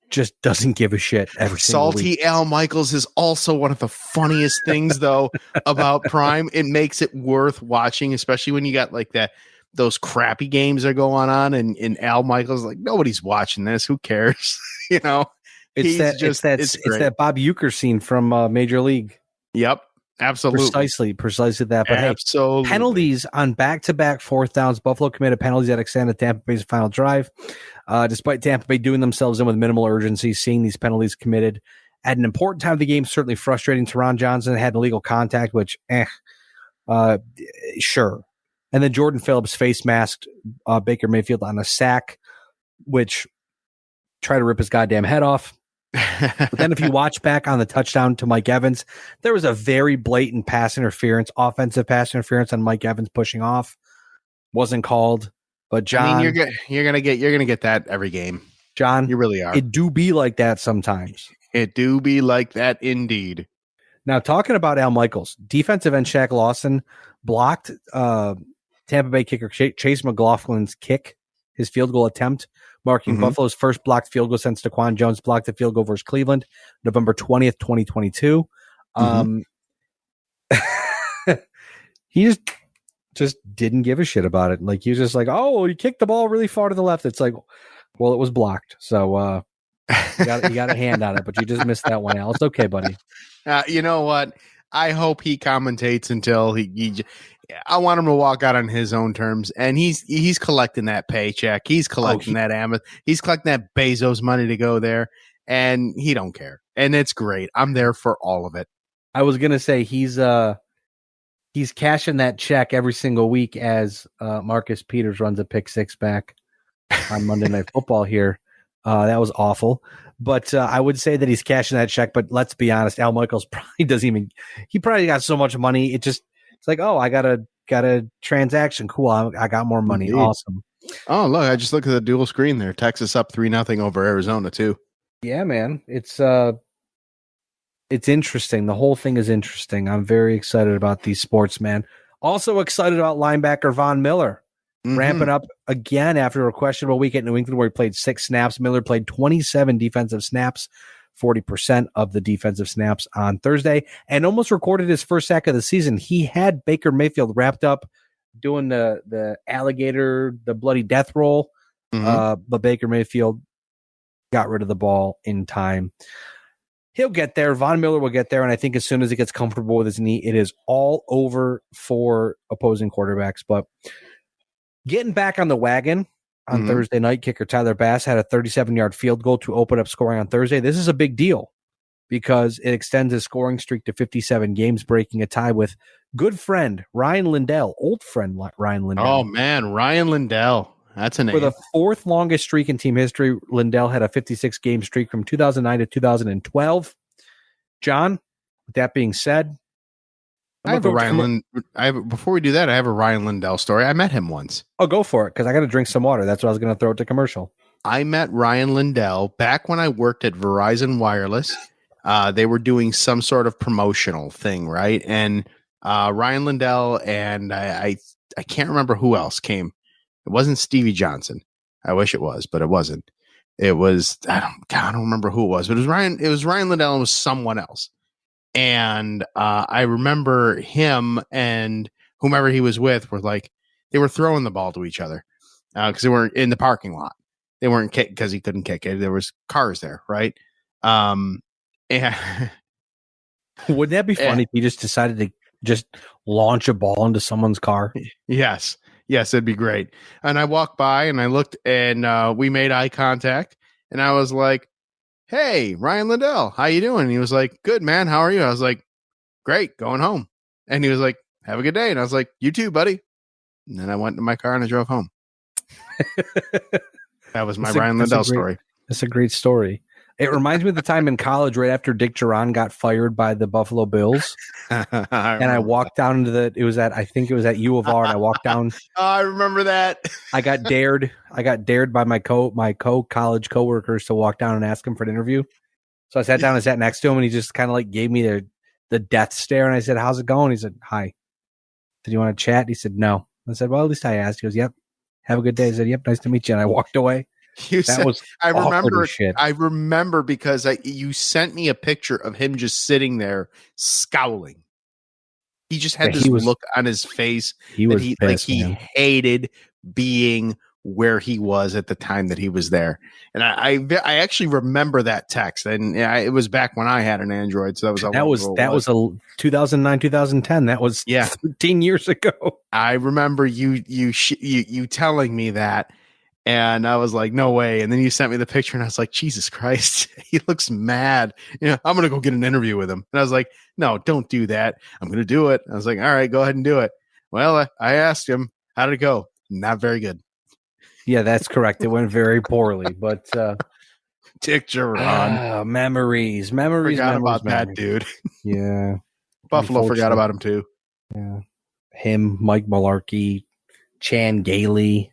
just doesn't give a shit. Salty Al Michaels is also one of the funniest things though about Prime. It makes it worth watching, especially when you got like those crappy games are going on and Al Michaels like, nobody's watching this. Who cares? It's that Bob Uecker scene from Major League. Yep. Absolutely. Precisely that. But absolutely. Hey, penalties on back-to-back 4th downs. Buffalo committed penalties that extended Tampa Bay's final drive. Despite Tampa Bay doing themselves in with minimal urgency, seeing these penalties committed at an important time of the game, certainly frustrating. Teron Johnson had illegal contact, which, sure. And then Jordan Phillips face masked Baker Mayfield on a sack. which try to rip his goddamn head off. But then if you watch back on the touchdown to Mike Evans, there was a very blatant pass interference, offensive pass interference on Mike Evans pushing off. Wasn't called. But John, I mean, you're gonna get that every game. John, you really are. It do be like that sometimes. It do be like that indeed. Now, talking about Al Michaels, defensive end Shaq Lawson blocked Tampa Bay kicker Chase McLaughlin's kick, his field goal attempt, marking Buffalo's first blocked field goal since Daquan Jones blocked the field goal versus Cleveland, November 20th, 2022. He just didn't give a shit about it. Like, he was just like, oh, you kicked the ball really far to the left. It's like, well, it was blocked. So you got a hand on it, but you just missed that one, Al. It's okay, buddy. You know what? I hope he commentates until I want him to walk out on his own terms, and he's collecting that paycheck. He's collecting he's collecting that Bezos money to go there, and he don't care. And it's great. I'm there for all of it. I was gonna say he's cashing that check every single week as Marcus Peters runs a pick six back on Monday Night Football here. That was awful. But I would say that he's cashing that check. But let's be honest, Al Michaels probably he probably got so much money. It's like, oh, I got a transaction. Cool. I got more money. Indeed. Awesome. Oh, look, I just looked at the dual screen there. Texas up 3-0 over Arizona too. Yeah, man. It's interesting. The whole thing is interesting. I'm very excited about these sports, man. Also excited about linebacker Von Miller. Ramping up again after a questionable week at New England where he played 6 snaps. Miller played 27 defensive snaps, 40% of the defensive snaps on Thursday, and almost recorded his first sack of the season. He had Baker Mayfield wrapped up doing the alligator, the bloody death roll, but Baker Mayfield got rid of the ball in time. He'll get there. Von Miller will get there, and I think as soon as he gets comfortable with his knee, it is all over for opposing quarterbacks. But getting back on the wagon on Thursday night, kicker Tyler Bass had a 37-yard field goal to open up scoring on Thursday. This is a big deal because it extends his scoring streak to 57 games, breaking a tie with good friend Ryan Lindell, old friend Ryan Lindell. Oh, man, Ryan Lindell. That's a name. For the 4th longest streak in team history, Lindell had a 56-game streak from 2009 to 2012. John, with that being said, before we do that, I have a Ryan Lindell story. I met him once. Oh, go for it, because I got to drink some water. That's what I was going to throw it to commercial. I met Ryan Lindell back when I worked at Verizon Wireless. They were doing some sort of promotional thing, right? And Ryan Lindell and I can't remember who else came. It wasn't Stevie Johnson. I wish it was, but it wasn't. It was I don't remember who it was, but it was Ryan. It was Ryan Lindell and it was someone else. And I remember him and whomever he was with were like, they were throwing the ball to each other because they weren't in the parking lot. They weren't kick because he couldn't kick it. There was cars there, right? And wouldn't that be funny if he just decided to just launch a ball into someone's car? Yes, it'd be great. And I walked by and I looked and we made eye contact and I was like, hey, Ryan Lindell, how you doing? And he was like, good, man. How are you? I was like, great, going home. And he was like, have a good day. And I was like, you too, buddy. And then I went to my car and I drove home. That was my Ryan Lindell story. That's a great story. It reminds me of the time in college right after Dick Duran got fired by the Buffalo Bills. I walked down into I think it was at U of R, and I walked down. Oh, I remember that. I got dared by my college coworkers to walk down and ask him for an interview. So I sat down and sat next to him, and he just kind of like gave me the death stare. And I said, how's it going? He said, hi. Did you want to chat? He said, no. I said, well, at least I asked. He goes, yep. Have a good day. I said, yep, nice to meet you. And I walked away. I remember because you sent me a picture of him just sitting there scowling. He just had this look on his face. He hated being where he was at the time that he was there. And I actually remember that text. And it was back when I had an Android. So that was 2009, 2010. That was 13 years ago. I remember you telling me that. And I was like, no way. And then you sent me the picture and I was like, Jesus Christ, he looks mad. I'm going to go get an interview with him. And I was like, no, don't do that. I'm going to do it. I was like, all right, go ahead and do it. Well, I asked him, how did it go? Not very good. Yeah, that's correct. It went very poorly, but Dick Geron. memories. Forgot about that dude. Yeah. Buffalo forgot about him too. Yeah. Him, Mike Mularkey, Chan Gailey.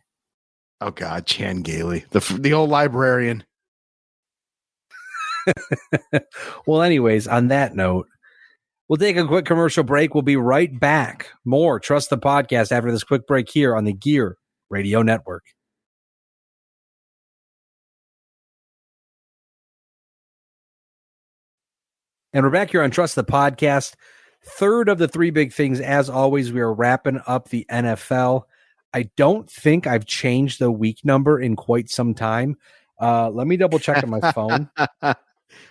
Oh God, Chan Gailey, the old librarian. Well, anyways, on that note, we'll take a quick commercial break. We'll be right back. More Trust the Podcast after this quick break here on the Gear Radio Network. And we're back here on Trust the Podcast. Third of the three big things. As always, we are wrapping up the NFL. I don't think I've changed the week number in quite some time. Let me double check on my phone.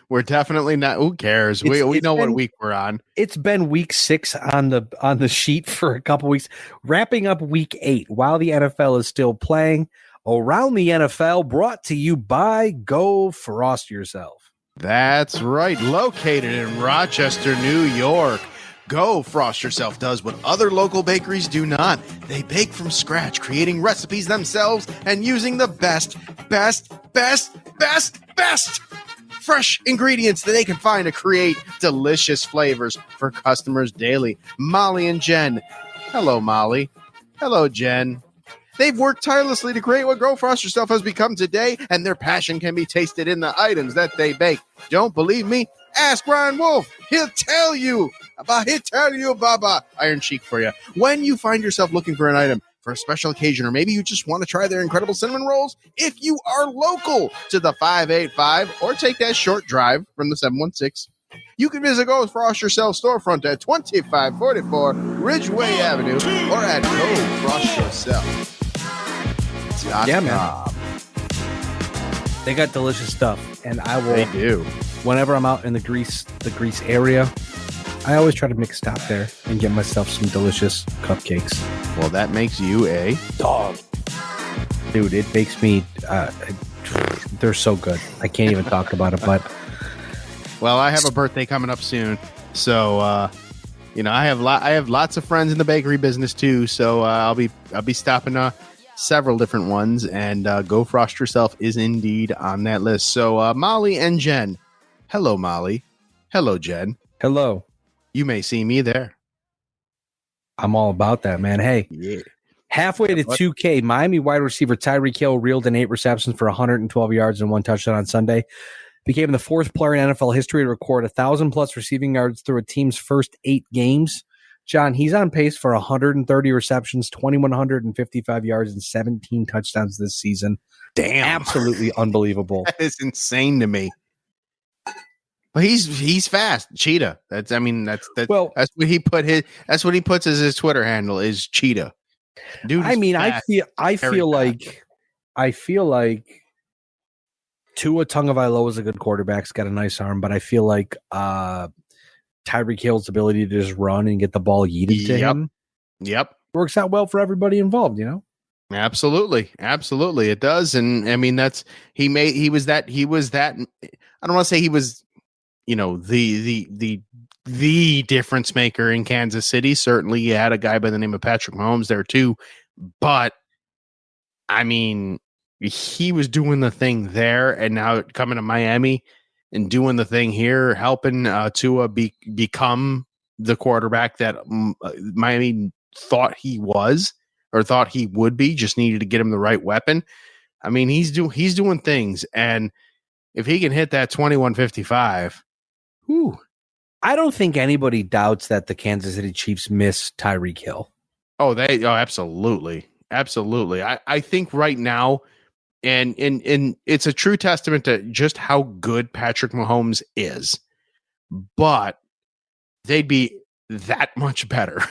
We're definitely not. Who cares? We know what week we're on. It's been week 6 on the sheet for a couple weeks, wrapping up week 8 while the NFL is still playing. Around the NFL, brought to you by Go Frost Yourself. That's right. Located in Rochester, New York. Go Frost Yourself does what other local bakeries do not. They bake from scratch, creating recipes themselves and using the best fresh ingredients that they can find to create delicious flavors for customers daily. Molly and Jen. Hello, Molly. Hello, Jen. They've worked tirelessly to create what Go Frost Yourself has become today, and their passion can be tasted in the items that they bake. Don't believe me? Ask Ryan Wolfe. He'll tell you about Iron Cheek for you. When you find yourself looking for an item for a special occasion, or maybe you just want to try their incredible cinnamon rolls, if you are local to the 585 or take that short drive from the 716, you can visit Go Frost Yourself storefront at 2544 Ridgeway Avenue or at GoFrostYourself.com. Yeah, man. They got delicious stuff, and I will. They do. Whenever I'm out in the Greece area, I always try to make a stop there and get myself some delicious cupcakes. Well, that makes you a dog. Dude, it makes me, they're so good. I can't even talk about it, but. Well, I have a birthday coming up soon. So, I have lots of friends in the bakery business too. So I'll be stopping several different ones, and Go Frost Yourself is indeed on that list. So Molly and Jen. Hello, Molly. Hello, Jen. Hello. You may see me there. I'm all about that, man. Hey, yeah. Halfway to 2K, Miami wide receiver Tyreek Hill reeled in 8 receptions for 112 yards and 1 touchdown on Sunday. Became the 4th player in NFL history to record 1,000-plus receiving yards through a team's first 8 games. John, he's on pace for 130 receptions, 2,155 yards, and 17 touchdowns this season. Damn. Absolutely unbelievable. That is insane to me. But he's fast. Cheetah. That's what he puts as his Twitter handle is Cheetah. Dude, I mean, I feel like Tua Tagovailoa is a good quarterback. He's got a nice arm, but I feel like Tyreek Hill's ability to just run and get the ball yeeted to him. Yep. Works out well for everybody involved, Absolutely. It does. And I mean, he was that, I don't want to say he was, the difference maker in Kansas City. Certainly you had a guy by the name of Patrick Mahomes there too, but I mean, he was doing the thing there, and now coming to Miami and doing the thing here, helping Tua become the quarterback that Miami thought he was or thought he would be. Just needed to get him the right weapon. I mean, he's doing things, and if he can hit that 2155, I don't think anybody doubts that the Kansas City Chiefs miss Tyreek Hill. Absolutely. I think right now, and it's a true testament to just how good Patrick Mahomes is, but they'd be that much better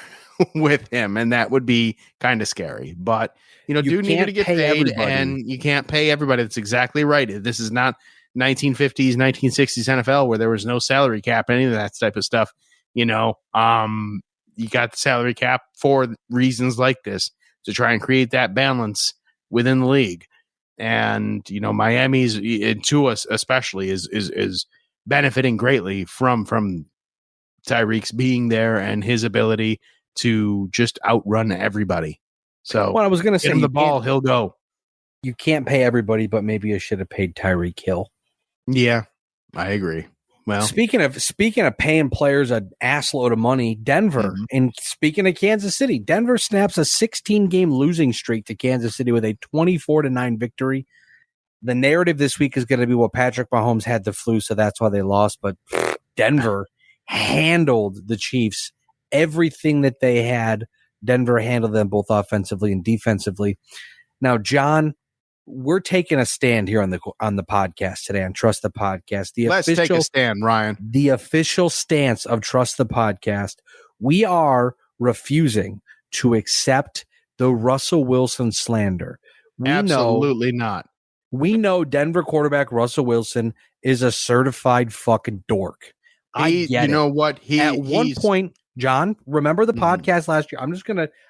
with him, and that would be kind of scary. But dude needed to get paid, and you can't pay everybody. That's exactly right. This is not 1950s, 1960s NFL where there was no salary cap, any of that type of stuff. You got the salary cap for reasons like this to try and create that balance within the league. And Miami's, and Tua especially, is benefiting greatly from Tyreek's being there and his ability to just outrun everybody. So I was going to say, the ball, he'll go. you can't pay everybody, but maybe you should have paid Tyreek Hill. Yeah, I agree. Well, speaking of paying players an assload of money, Denver, and speaking of Kansas City, Denver snaps a 16-game losing streak to Kansas City with a 24-9 victory. The narrative this week is going to be, well, Patrick Mahomes had the flu, so that's why they lost. But Denver handled the Chiefs. Everything that they had, Denver handled them both offensively and defensively. Now, John, we're taking a stand here on the podcast today on Trust the Podcast. Let's take a stand, Ryan. The official stance of Trust the Podcast. We are refusing to accept the Russell Wilson slander. Absolutely not. We know Denver quarterback Russell Wilson is a certified fucking dork. I get it. You know what? At one point, John, remember the podcast last year?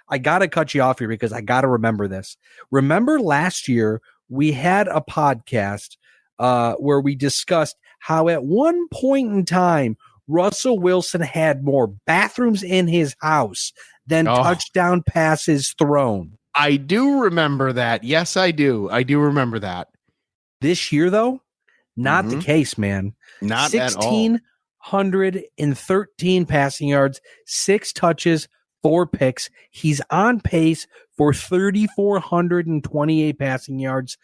I got to cut you off here because I got to remember this. Remember last year, we had a podcast where we discussed how at one point in time, Russell Wilson had more bathrooms in his house than touchdown passes thrown. I do remember that. Yes, I do. I do remember that. This year, though, not the case, man. Not at all. 1,613 passing yards, 6 touches, 4 picks. He's on pace for 3,428 passing yards,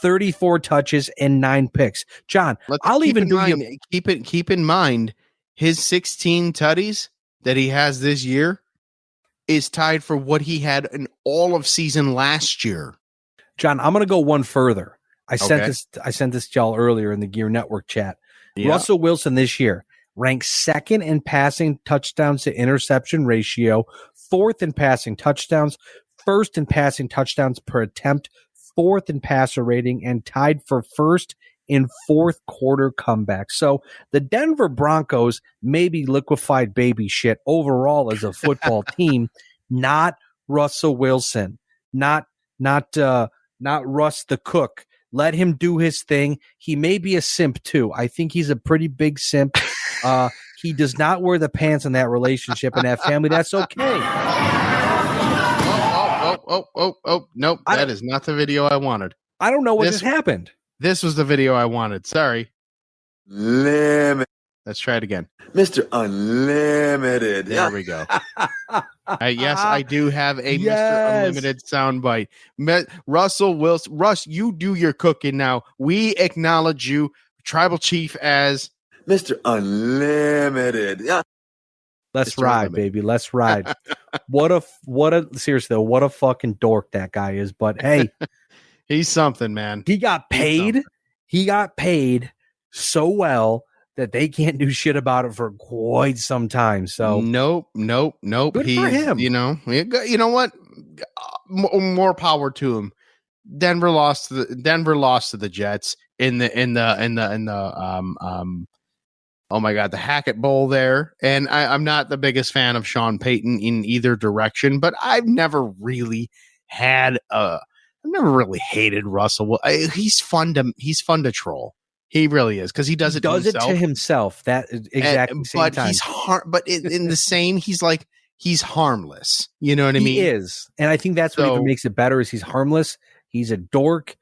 34 touches, and 9 picks. John, keep in mind his 16 tutties that he has this year is tied for what he had in all of season last year. John, I'm going to go one further. I sent this to y'all earlier in the Gear Network chat. Yeah. Russell Wilson this year ranks second in passing touchdowns to interception ratio, fourth in passing touchdowns, first in passing touchdowns per attempt, fourth in passer rating, and tied for first in fourth quarter comebacks. So the Denver Broncos may be liquefied baby shit overall as a football team, not Russell Wilson, not Russ the cook. Let him do his thing. He may be a simp too. I think he's a pretty big simp. He does not wear the pants in that relationship and that family. That's okay. Nope. That is not the video I wanted. I don't know what just happened. This was the video I wanted. Sorry. Limit. Let's try it again. Mr. Unlimited. There we go. Yes, I do have a Mr. Unlimited soundbite. Russell Wilson. Russ, you do your cooking now. We acknowledge you, Tribal Chief, as Mr. Unlimited. Yeah. Let's ride, baby. Let's ride. Seriously though, what a fucking dork that guy is. But hey, he's something, man. He got paid. He got paid so well that they can't do shit about it for quite some time. So nope. Good for him. You know what? More power to him. Denver lost to the Jets in the oh my God, the Hackett Bowl there. And I'm not the biggest fan of Sean Payton in either direction, but I've never really hated Russell. He's fun to troll. He really is, because he does it to himself. That exactly. But time. But in the same, he's harmless. You know what I mean? He is, and I think that's what even makes it better. Is he's harmless. He's a dork.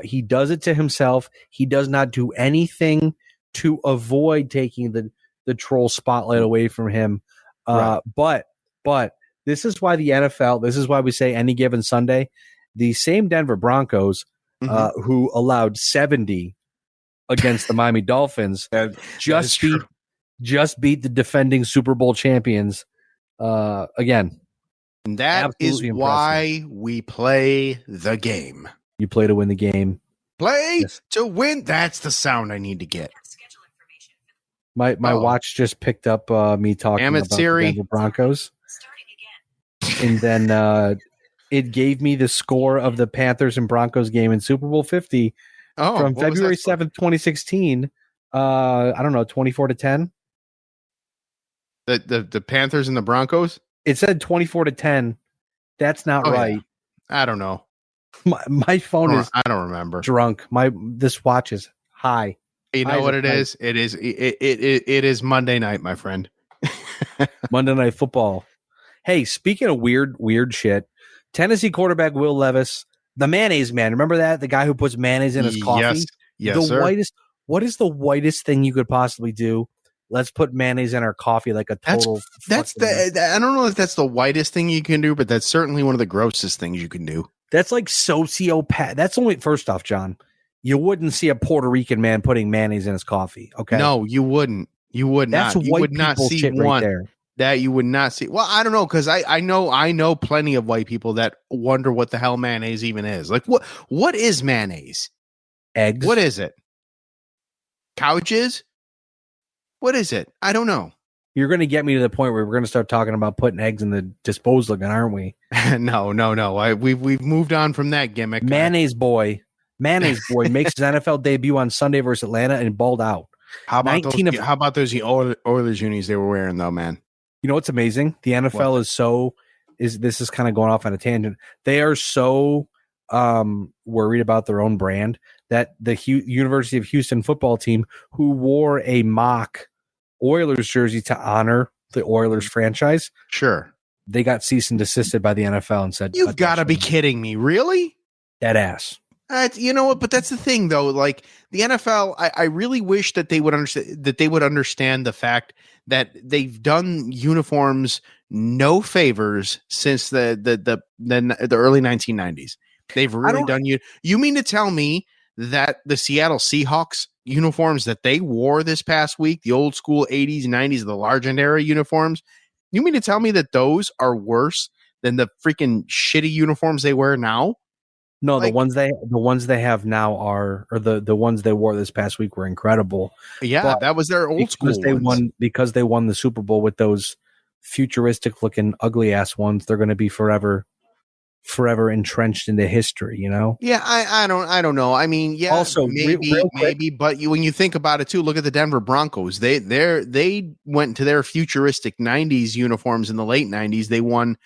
He does it to himself. He does not do anything to avoid taking the troll spotlight away from him. Right. But this is why the NFL. This is why we say any given Sunday. The same Denver Broncos, who allowed 70 against the Miami Dolphins, just beat the defending Super Bowl champions again. And that is why we play the game. You play to win the game. Play to win. That's the sound I need to get. My watch just picked up me talking about Siri. The Denver Broncos. And then it gave me the score of the Panthers and Broncos game in Super Bowl 50 from February 7th, 2016. I don't know, 24-10. The Panthers and the Broncos? It said 24-10. That's not right. Yeah. I don't know. My phone is. I don't remember. Drunk. This watch is high. You know what it is? It is Monday night, my friend. Monday Night Football. Hey, speaking of weird shit, Tennessee quarterback Will Levis The mayonnaise man. Remember that? The guy who puts mayonnaise in his coffee? Yes, the sir. whitest. What is the whitest thing you could possibly do? Let's put mayonnaise in our coffee like a total. That's I don't know if that's the whitest thing you can do, but that's certainly one of the grossest things you can do. That's like sociopath. That's only, first off, John, you wouldn't see a Puerto Rican man putting mayonnaise in his coffee. Okay. No, you wouldn't. You would That's not. You white would not people see shit one right there. that you would not see. Well, I don't know, because I know plenty of white people that wonder what the hell mayonnaise even is. Like, what is mayonnaise? Eggs. What is it? Couches? What is it? I don't know. You're going to get me to the point where we're going to start talking about putting eggs in the disposal again, aren't we? No. We've moved on from that gimmick. Mayonnaise boy makes his NFL debut on Sunday versus Atlanta and balled out. How about those Oilers unis they were wearing though, man? You know what's amazing? The NFL this is kind of going off on a tangent. They are so worried about their own brand that the University of Houston football team, who wore a mock Oilers jersey to honor the Oilers franchise, sure, they got cease and desisted by the NFL and said, "You've got to be kidding me, really?" Dead ass. You know what? But that's the thing, though. Like the NFL, I really wish that they would understand the fact that they've done uniforms no favors since the early 1990s. They've really done you. You mean to tell me that the Seattle Seahawks uniforms that they wore this past week, the old school 80s, 90s, the Largent era uniforms, you mean to tell me that those are worse than the freaking shitty uniforms they wear now? No, like, the ones they have now the ones they wore this past week were incredible. Yeah, but that was their old school ones. Because they won the Super Bowl with those futuristic looking ugly ass ones. They're going to be forever entrenched into history, you know? Yeah, I don't know. I mean, yeah, also maybe, but when you think about it too, look at the Denver Broncos. They went to their futuristic 90s uniforms in the late 90s. They won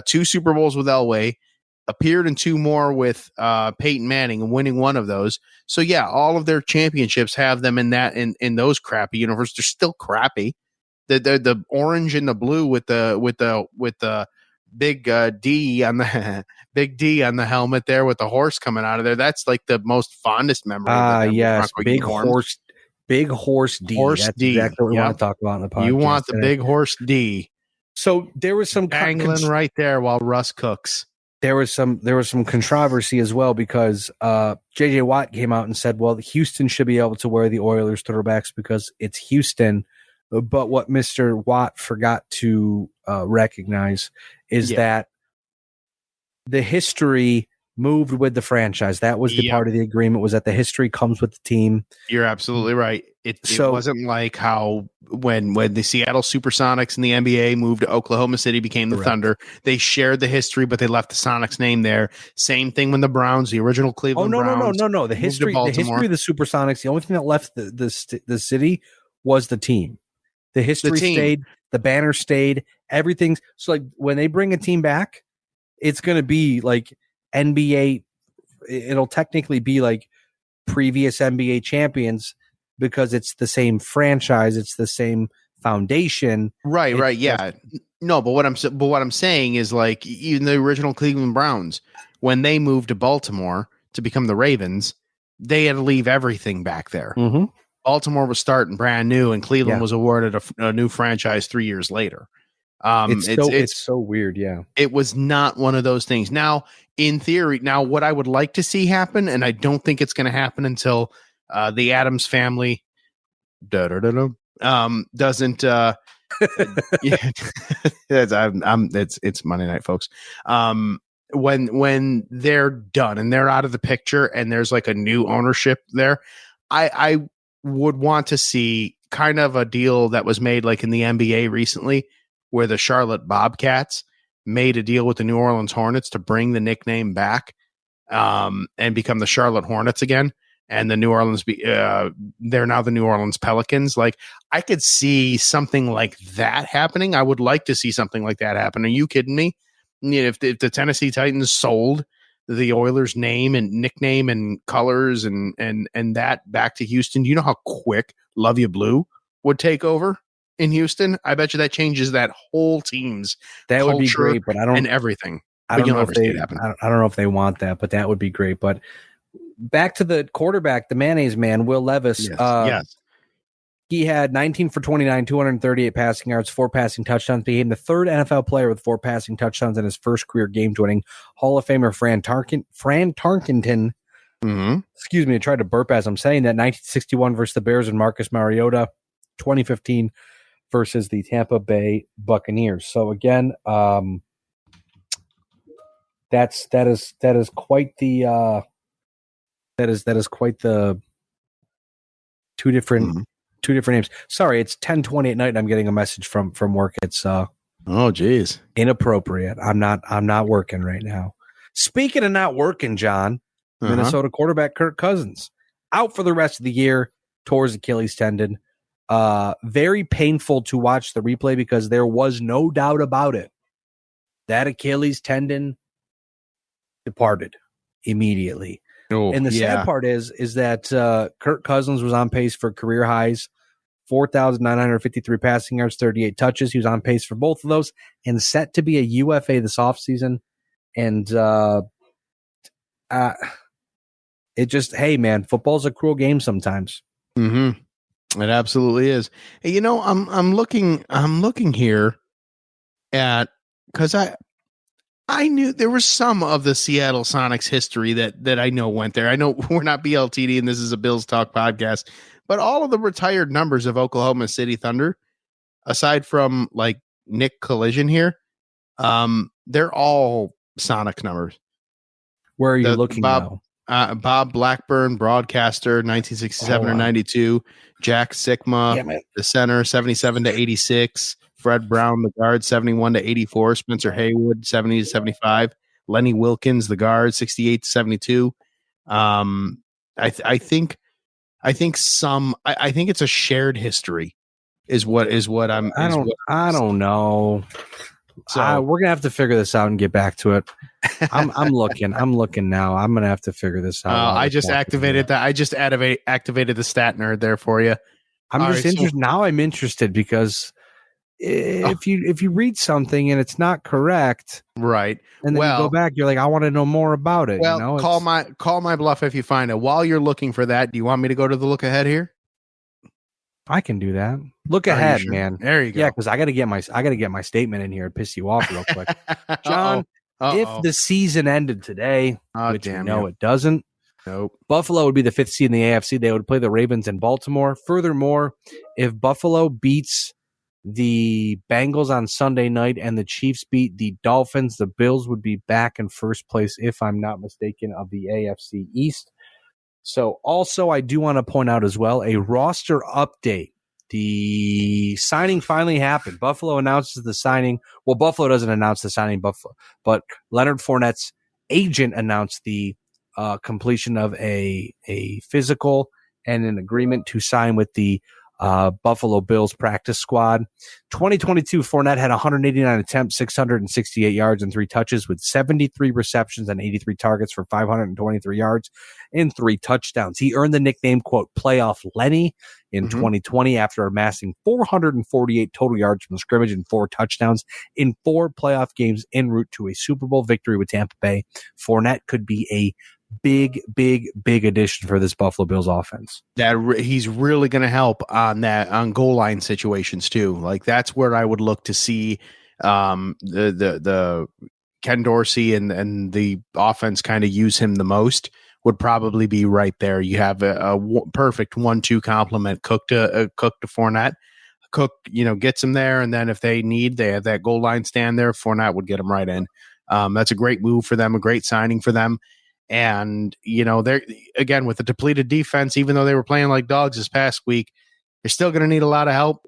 2 Super Bowls with Elway, appeared in 2 more with Peyton Manning and winning one of those. So yeah, all of their championships have them in those crappy uniforms. They're still crappy. The orange and the blue with the big D on the big D on the helmet there with the horse coming out of there. That's like the most fondest memory. Yes, big horse D. That's exactly what we want to talk about in the podcast. You want the big horse D. So there was some dangling right there while Russ cooks. There was some controversy as well because JJ Watt came out and said, well, Houston should be able to wear the Oilers throwbacks because it's Houston. But what Mr. Watt forgot to recognize is that the history moved with the franchise. That was the part of the agreement, was that the history comes with the team. You're absolutely right. It wasn't like how when the Seattle Supersonics in the NBA moved to Oklahoma City, became the Thunder. They shared the history, but they left the Sonics name there. Same thing when the Browns, the original Cleveland Browns. No. The history of the Supersonics, the only thing that left the city was the team. The history stayed, the banner stayed, everything. So like when they bring a team back, it's going to be like NBA. It'll technically be like previous NBA champions because it's the same franchise. It's the same foundation. Right. Yeah. No, but what I'm saying is like even the original Cleveland Browns, when they moved to Baltimore to become the Ravens, they had to leave everything back there. Mm-hmm. Baltimore was starting brand new, and Cleveland was awarded a new franchise 3 years later. It's so weird. Yeah, it was not one of those things. Now, in theory, what I would like to see happen, and I don't think it's going to happen until the Addams family doesn't. It's Monday night, folks. When they're done and they're out of the picture, and there's like a new ownership there, I would want to see kind of a deal that was made like in the NBA recently, where the Charlotte Bobcats made a deal with the New Orleans Hornets to bring the nickname back and become the Charlotte Hornets again. And the New Orleans, they're now the New Orleans Pelicans. Like, I could see something like that happening. I would like to see something like that happen. Are you kidding me? You know, if the Tennessee Titans sold the Oilers name and nickname and colors and that back to Houston, do you know how quick Love You Blue would take over in Houston? I bet you that changes that whole team's that would be great, but I don't and everything. I don't know if they. I don't know if they want that, but that would be great. But back to the quarterback, the mayonnaise man, Will Levis. Yes. He had 19 for 29, 238 passing yards, 4 passing touchdowns. Became the third NFL player with 4 passing touchdowns in his first career game, joining Hall of Famer Fran Tarkenton. Mm-hmm. Excuse me, I tried to burp as I'm saying that. 1961 versus the Bears and Marcus Mariota. 2015 versus the Tampa Bay Buccaneers. So again, that is quite the two different names. Sorry, it's 10:20 at night and I'm getting a message from work. It's oh geez, inappropriate. I'm not working right now. Speaking of not working, John, Minnesota quarterback Kirk Cousins out for the rest of the year, tore his Achilles tendon. Very painful to watch the replay because there was no doubt about it. That Achilles tendon departed immediately. And the sad part is that Kirk Cousins was on pace for career highs, 4,953 passing yards, 38 touches. He was on pace for both of those and set to be a UFA this offseason. And it just, hey man, football's a cruel game sometimes. Mm-hmm. It absolutely is. You know, I'm looking here at, because I knew there was some of the Seattle Sonics history that I know went there. I know we're not BLTD and this is a Bills Talk podcast, but all of the retired numbers of Oklahoma City Thunder, aside from like Nick Collision here, they're all Sonic numbers. Where are you looking now? Bob Blackburn, broadcaster, 1967 or 92. Jack Sigma, the center, 77 to 86. Fred Brown, the guard, 71 to 84. Spencer Haywood, 70 to 75. Lenny Wilkins, the guard, 68 to 72. I think it's a shared history is what I'm. I don't know. So we're gonna have to figure this out and get back to it. I'm looking now. I'm gonna have to figure this out. I just activated that. I just activated the stat nerd there for you. I'm just interested now. I'm interested because if you read something and it's not correct, right, and then you go back, you're like, I want to know more about it. Well, you know? call my bluff if you find it. While you're looking for that, do you want me to go to the look ahead here? I can do that. Look ahead, sure? man. There you go. Yeah, because I got to get my statement in here and piss you off real quick, John. If the season ended today, which you know it doesn't, nope. Buffalo would be the 5th seed in the AFC. They would play the Ravens in Baltimore. Furthermore, if Buffalo beats the Bengals on Sunday night and the Chiefs beat the Dolphins, the Bills would be back in first place, if I'm not mistaken, of the AFC East. So also, I do want to point out as well a roster update. The signing finally happened. Buffalo announces the signing. Well, Buffalo doesn't announce the signing, but Leonard Fournette's agent announced the completion of a physical and an agreement to sign with the Buffalo Bills practice squad. 2022, Fournette had 189 attempts, 668 yards, and 3 touches with 73 receptions and 83 targets for 523 yards and 3 touchdowns. He earned the nickname, quote, Playoff Lenny in 2020 after amassing 448 total yards from scrimmage and 4 touchdowns in 4 playoff games en route to a Super Bowl victory with Tampa Bay. Fournette could be a big addition for this Buffalo Bills offense. That he's really going to help on goal line situations too. Like that's where I would look to see the Ken Dorsey and the offense kind of use him the most. Would probably be right there. You have a perfect 1-2 complement. Cook to Fournette. Cook, gets him there, and then if they have that goal line stand there. Fournette would get him right in. That's a great move for them, a great signing for them. And, they're again with the depleted defense, even though they were playing like dogs this past week, they're still going to need a lot of help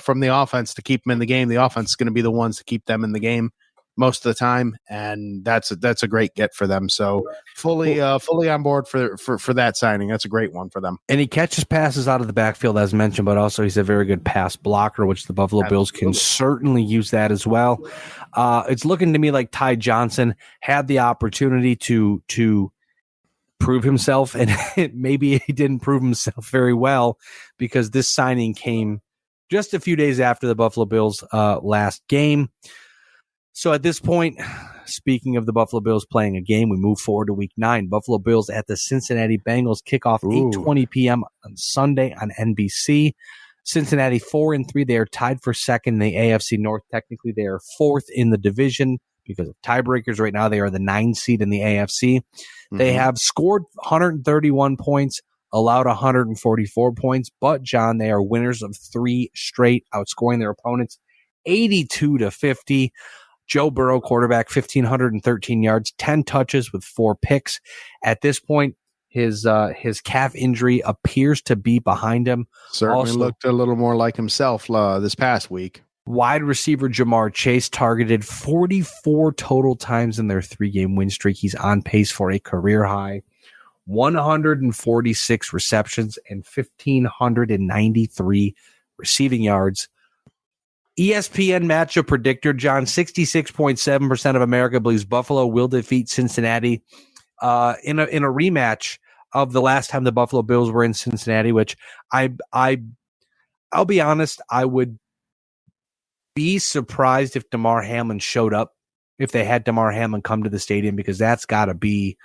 from the offense to keep them in the game. The offense is going to be the ones to keep them in the game most of the time. And that's a great get for them. So fully on board for that signing. That's a great one for them. And he catches passes out of the backfield, as mentioned, but also he's a very good pass blocker, which the Buffalo Bills can certainly use that as well. It's looking to me like Ty Johnson had the opportunity to prove himself, and maybe he didn't prove himself very well because this signing came just a few days after the Buffalo Bills' last game. So at this point, speaking of the Buffalo Bills playing a game, we move forward to Week 9. Buffalo Bills at the Cincinnati Bengals, kickoff 8:20 p.m. on Sunday on NBC. Cincinnati 4-3. They are tied for second in the AFC North. Technically, they are fourth in the division because of tiebreakers. Right now, they are the 9 seed in the AFC. They have scored 131 points, allowed 144 points, but, John, they are winners of 3 straight, outscoring their opponents 82-50. Joe Burrow, quarterback, 1,513 yards, 10 touches with 4 picks. At this point, his calf injury appears to be behind him. Certainly Also, looked a little more like himself this past week. wide receiver Jamar Chase targeted 44 total times in their 3-game win streak. He's on pace for a career high 146 receptions and 1,593 receiving yards. ESPN matchup predictor, John, 66.7% of America believes Buffalo will defeat Cincinnati in a rematch of the last time the Buffalo Bills were in Cincinnati, which I'll be honest, I would be surprised if Damar Hamlin showed up, if they had Damar Hamlin come to the stadium, because that's got to be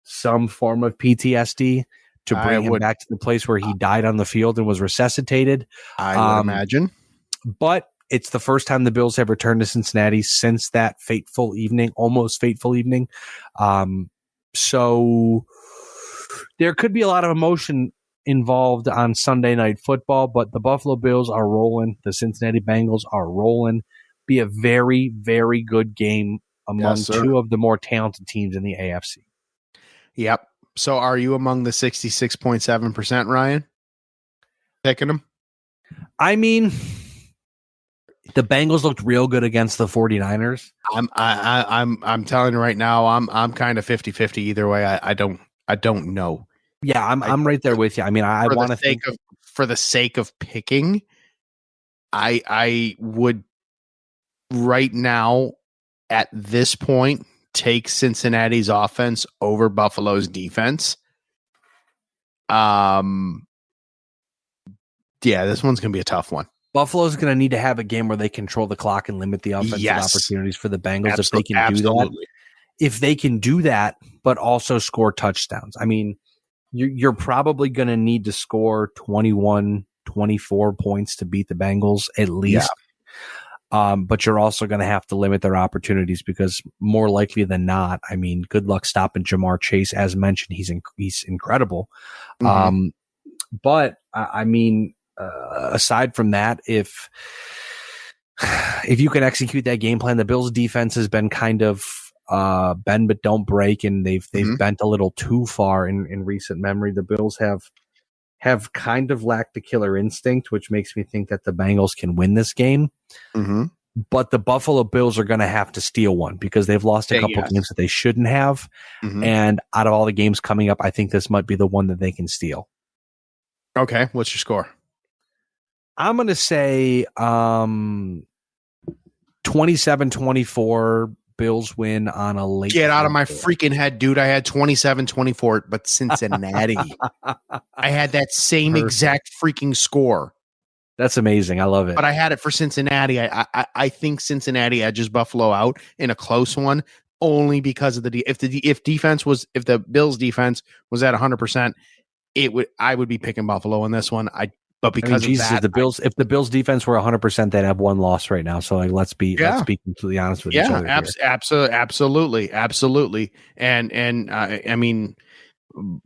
some form of PTSD to bring him back to the place where he died on the field and was resuscitated. I would imagine. But it's the first time the Bills have returned to Cincinnati since that almost fateful evening. So there could be a lot of emotion involved on Sunday Night Football, but the Buffalo Bills are rolling. The Cincinnati Bengals are rolling. Be a very, very good game among two of the more talented teams in the AFC. Yep. So are you among the 66.7%, Ryan? Picking them? I mean, the Bengals looked real good against the 49ers. I'm telling you right now, I'm kind of 50-50 either way. I don't know. Yeah, I'm right there with you. I mean, I want to think for the sake of picking, I would right now at this point take Cincinnati's offense over Buffalo's defense. Yeah, this one's going to be a tough one. Buffalo's going to need to have a game where they control the clock and limit the offensive opportunities for the Bengals. If they can do that, if they can do that, but also score touchdowns. I mean, you're probably going to need to score 21, 24 points to beat the Bengals at least. Yeah. But you're also going to have to limit their opportunities because more likely than not, I mean, good luck stopping Jamar Chase. As mentioned, he's incredible. But I mean, aside from that, if you can execute that game plan, the Bills' defense has been kind of bend but don't break, and they've bent a little too far in recent memory. The Bills have kind of lacked the killer instinct, which makes me think that the Bengals can win this game. But the Buffalo Bills are going to have to steal one because they've lost a couple games that they shouldn't have. And out of all the games coming up, I think this might be the one that they can steal. Okay, what's your score? I'm going to say 27-24. Bills win on a late. Get out of my freaking head, dude. I had 27-24, but Cincinnati. I had that same exact freaking score. That's amazing. I love it. But I had it for Cincinnati. I think Cincinnati edges Buffalo out in a close one only because of if the Bills defense was at 100%, I would be picking Buffalo in this one. But because of that, if the Bills defense were 100%, they'd have one loss right now. So let's be completely honest with each other. Absolutely. And I mean,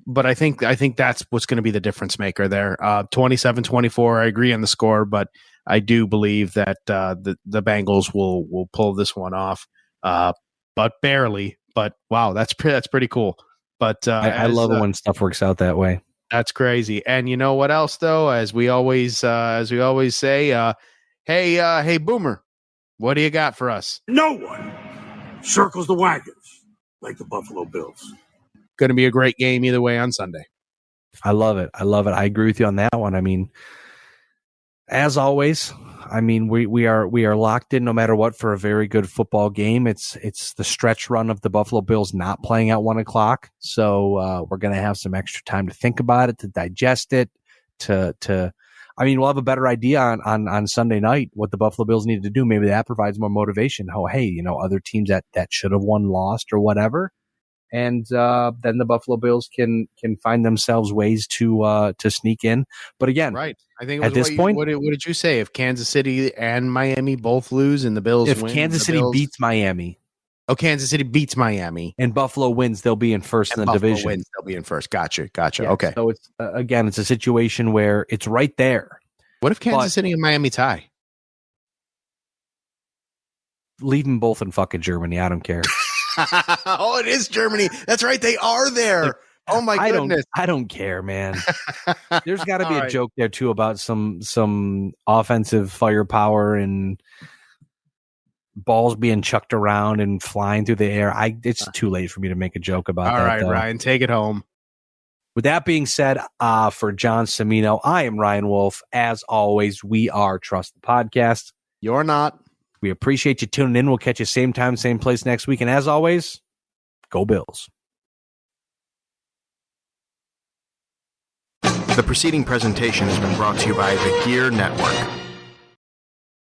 but I think that's what's going to be the difference maker there. 27-24. I agree on the score, but I do believe that the Bengals will pull this one off, but barely. But wow, that's pretty cool. But I love it when stuff works out that way. That's crazy. And you know what else, though? As we always say, hey, Boomer, what do you got for us? No one circles the wagons like the Buffalo Bills. Going to be a great game either way on Sunday. I love it. I agree with you on that one. I mean, as always, I mean, we are locked in no matter what for a very good football game. It's the stretch run of the Buffalo Bills not playing at 1:00. So we're going to have some extra time to think about it, to digest it, to I mean, we'll have a better idea on Sunday night what the Buffalo Bills need to do. Maybe that provides more motivation. Oh, hey, other teams that should have won lost or whatever. And then the Buffalo Bills can find themselves ways to sneak in. But again, right. I think at this point, what did you say? If Kansas City and Miami both lose and the Bills win, Kansas City beats Miami. Oh, Kansas City beats Miami. And Buffalo wins, they'll be in first in the division. Wins, they'll be in first. Gotcha. Yeah, okay. So it's again, it's a situation where it's right there. What if Kansas City and Miami tie? Leave them both in fucking Germany. I don't care. Oh, it is Germany. That's right. They are there. Oh my goodness. I don't care, man. There's got to be a joke there too about some offensive firepower and balls being chucked around and flying through the air. It's too late for me to make a joke about that. All right, though. Ryan, take it home. With that being said, for John Cimino, I am Ryan Wolfe. As always, we are Trust the Podcast. You're not. We appreciate you tuning in. We'll catch you same time, same place next week. And as always, go Bills. The preceding presentation has been brought to you by the Gear Network.